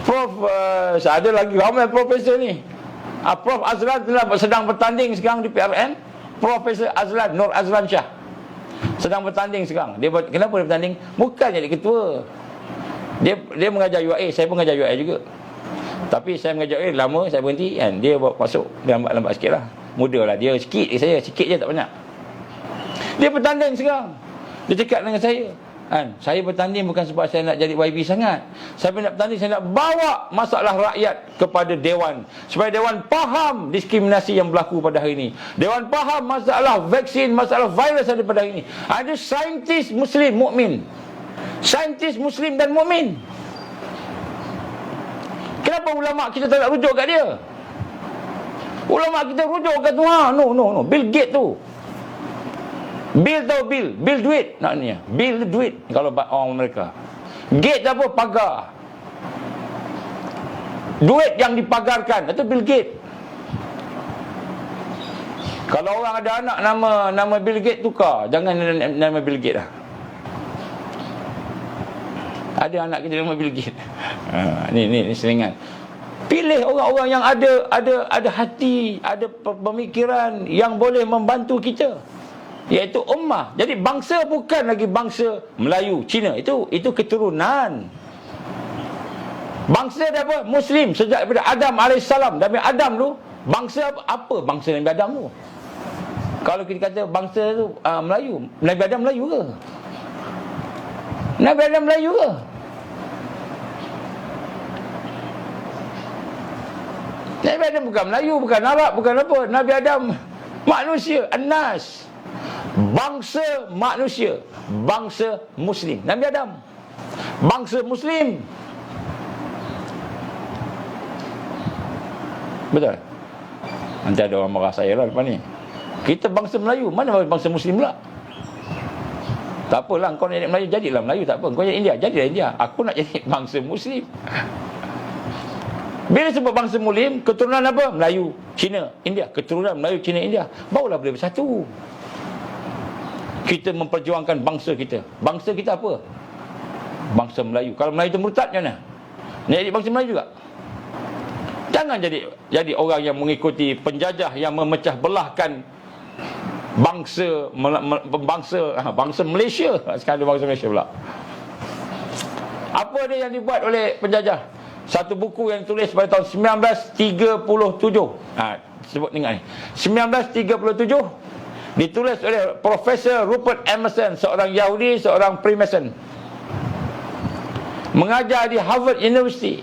A: Prof ada lagi ramai profesor ni. Prof Azlan sedang bertanding sekarang di PRN. Profesor Azlan, Nur Azlan Shah, sedang bertanding sekarang. Kenapa dia bertanding? Bukan jadi ketua. Dia mengajar UIA, saya pun mengajar UIA juga. Tapi saya mengajar UIA lama, saya berhenti, kan. Dia masuk, dia lambat sikit lah. Muda lah, dia sikit ke saya, sikit je tak banyak. Dia bertanding sekarang. Dia cakap dengan saya, kan, saya bertanding bukan sebab saya nak jadi YB sangat. Saya nak bertanding, saya nak bawa masalah rakyat kepada Dewan, supaya Dewan faham diskriminasi yang berlaku pada hari ini. Dewan faham masalah vaksin, masalah virus ada pada hari ini. Ada saintis Muslim mukmin, saintis Muslim dan mukmin. Kenapa ulama kita tak nak rujuk kat dia? Ulama kita rujuk kat Tuhan. No. Bill Gates tu. Bill duit naknya. Bill duit kalau orang mereka. Gates apa? Pagar. Duit yang dipagarkan, itu Bill Gates. Kalau orang ada anak nama Bill Gates, tukar. Jangan nama Bill Gates lah. Ada anak kita nama Bill Gates. Ni selingan. Pilih orang-orang yang ada hati, ada pemikiran yang boleh membantu kita, iaitu ummah. Jadi bangsa bukan lagi bangsa Melayu, Cina. Itu keturunan. Bangsa dia apa? Muslim sejak daripada Adam AS. Nabi Adam tu bangsa apa? Bangsa Nabi Adam tu. Kalau kita kata bangsa tu Melayu, Nabi Adam Melayu ke? Nabi Adam Melayu ke? Nabi Adam bukan Melayu, bukan Arab, bukan apa. Nabi Adam Manusia, an-nas. Bangsa manusia, bangsa Muslim. Nabi Adam, bangsa Muslim. Betul? Nanti ada orang marah saya lah lepas ni. Kita bangsa Melayu, mana bangsa Muslim pula? Tak apalah, kau nak jadi Melayu, jadilah Melayu, tak apa. Kau jadi India, jadilah India. Aku nak jadi bangsa Muslim. Bila sebut bangsa Muslim, keturunan apa? Melayu, Cina, India. Keturunan Melayu, Cina, India. Barulah boleh bersatu. Kita memperjuangkan bangsa kita. Bangsa kita apa? Bangsa Melayu. Kalau Melayu itu murtad, macam mana? Nak jadi bangsa Melayu juga? Jangan jadi orang yang mengikuti penjajah yang memecah belahkan bangsa Malaysia. Sekarang ada bangsa Malaysia pula. Apa dia yang dibuat oleh penjajah? Satu buku yang ditulis pada tahun 1937. Sebut dengar ni. 1937 ditulis oleh Profesor Rupert Emerson, seorang Yahudi, seorang Freemason. Mengajar di Harvard University.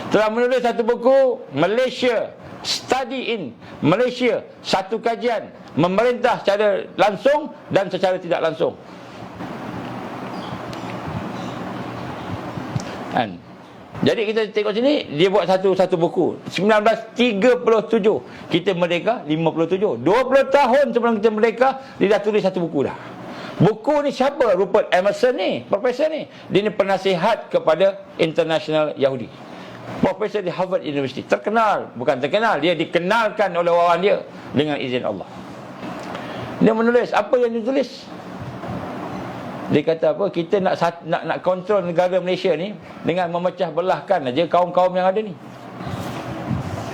A: Telah menulis satu buku, Malaysia, Study in Malaysia. Satu kajian memerintah secara langsung dan secara tidak langsung. Kan? Jadi kita tengok sini, dia buat satu buku 1937. Kita merdeka 57. 20 tahun sebelum kita merdeka, dia dah tulis satu buku dah. Buku ni siapa? Rupert Emerson ni, profesor ni. Dia ni penasihat kepada International Yahudi, profesor di Harvard University. Terkenal, bukan terkenal, dia dikenalkan oleh orang dia dengan izin Allah. Dia menulis, apa yang dia tulis? Dia kata apa? Kita nak kontrol negara Malaysia ni dengan memecah belahkan aja kaum-kaum yang ada ni.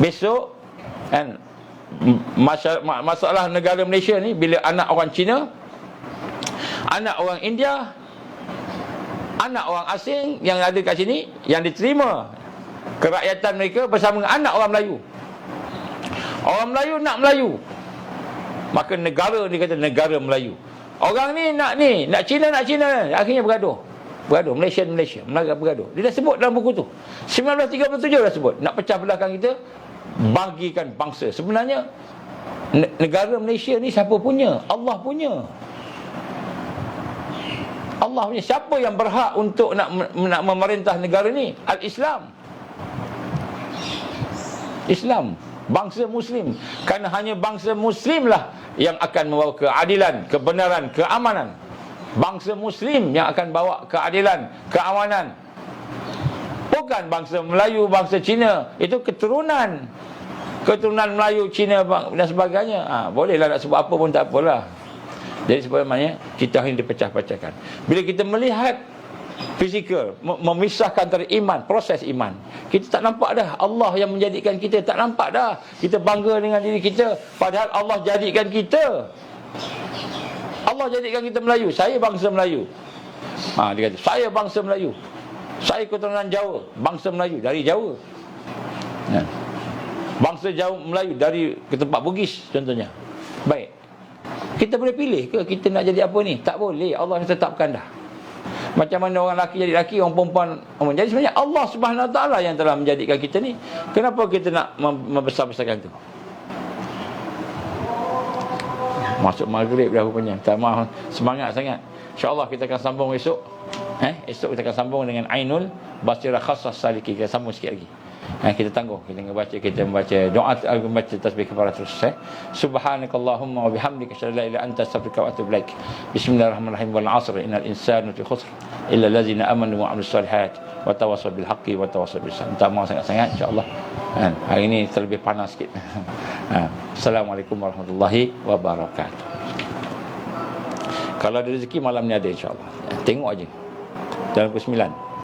A: Besok kan, masalah negara Malaysia ni, bila anak orang Cina, anak orang India, anak orang asing yang ada kat sini, yang diterima kerakyatan mereka bersama dengan anak orang Melayu. Orang Melayu nak Melayu, maka negara, dia kata negara Melayu. Orang ni nak Cina, akhirnya bergaduh, Malaysia, bergaduh. Dia dah sebut dalam buku tu 1937, dah sebut nak pecah belahkan kita, bagikan bangsa. Sebenarnya negara Malaysia ni siapa punya? Allah punya. Allah punya. Siapa yang berhak untuk nak memerintah negara ni? Al-Islam. Islam, bangsa Muslim. Kerana hanya bangsa Muslim lah yang akan membawa keadilan, kebenaran, keamanan. Bangsa Muslim yang akan bawa keadilan, keamanan. Bukan bangsa Melayu, bangsa Cina. Itu keturunan Melayu, Cina dan sebagainya. Bolehlah nak sebut apa pun, tak apalah. Jadi sebenarnya kita ini dipecah-pecahkan. Bila kita melihat fizikal, memisahkan antara iman, proses iman, kita tak nampak dah Allah yang menjadikan kita. Tak nampak dah. Kita bangga dengan diri kita, padahal Allah jadikan kita. Allah jadikan kita Melayu. Saya bangsa Melayu. Dia kata, saya bangsa Melayu. Saya keturunan Jawa, bangsa Melayu dari Jawa. Bangsa Jawa Melayu dari ke tempat Bugis contohnya. Baik. Kita boleh pilih ke kita nak jadi apa ni? Tak boleh. Allah dah tetapkan dah. Macam mana orang lelaki jadi lelaki, orang perempuan. Jadi sebenarnya Allah Subhanahu Wa Taala yang telah menjadikan kita ni. Kenapa kita nak membesar-besarkan tu? Masuk maghrib dah rupanya. Tak maaf, semangat sangat. InsyaAllah kita akan sambung esok. Esok kita akan sambung dengan Ainul Basirah Khassas Saliki. Kita sambung sikit lagi. Kita tangguh, kita membaca doa, membaca tasbih kafaratul selesai. Subhanakallahumma wa bihamdika asyhadu an la ilaha illa anta astaghfiruka wa atubu ilaik. Bismillahirrahmanirrahim. Wal 'asr innal insana lafi khusr illa allazina amanu wa 'amilus solihat wa tawassaw bil haqqi wa tawassaw bis sabr. Minta maaf sangat-sangat insya-Allah. Hari ini terlebih panas sikit. Assalamualaikum warahmatullahi wabarakatuh. Kalau ada rezeki malam ni ada insya-Allah. Tengok aja. Dalam pukul 9.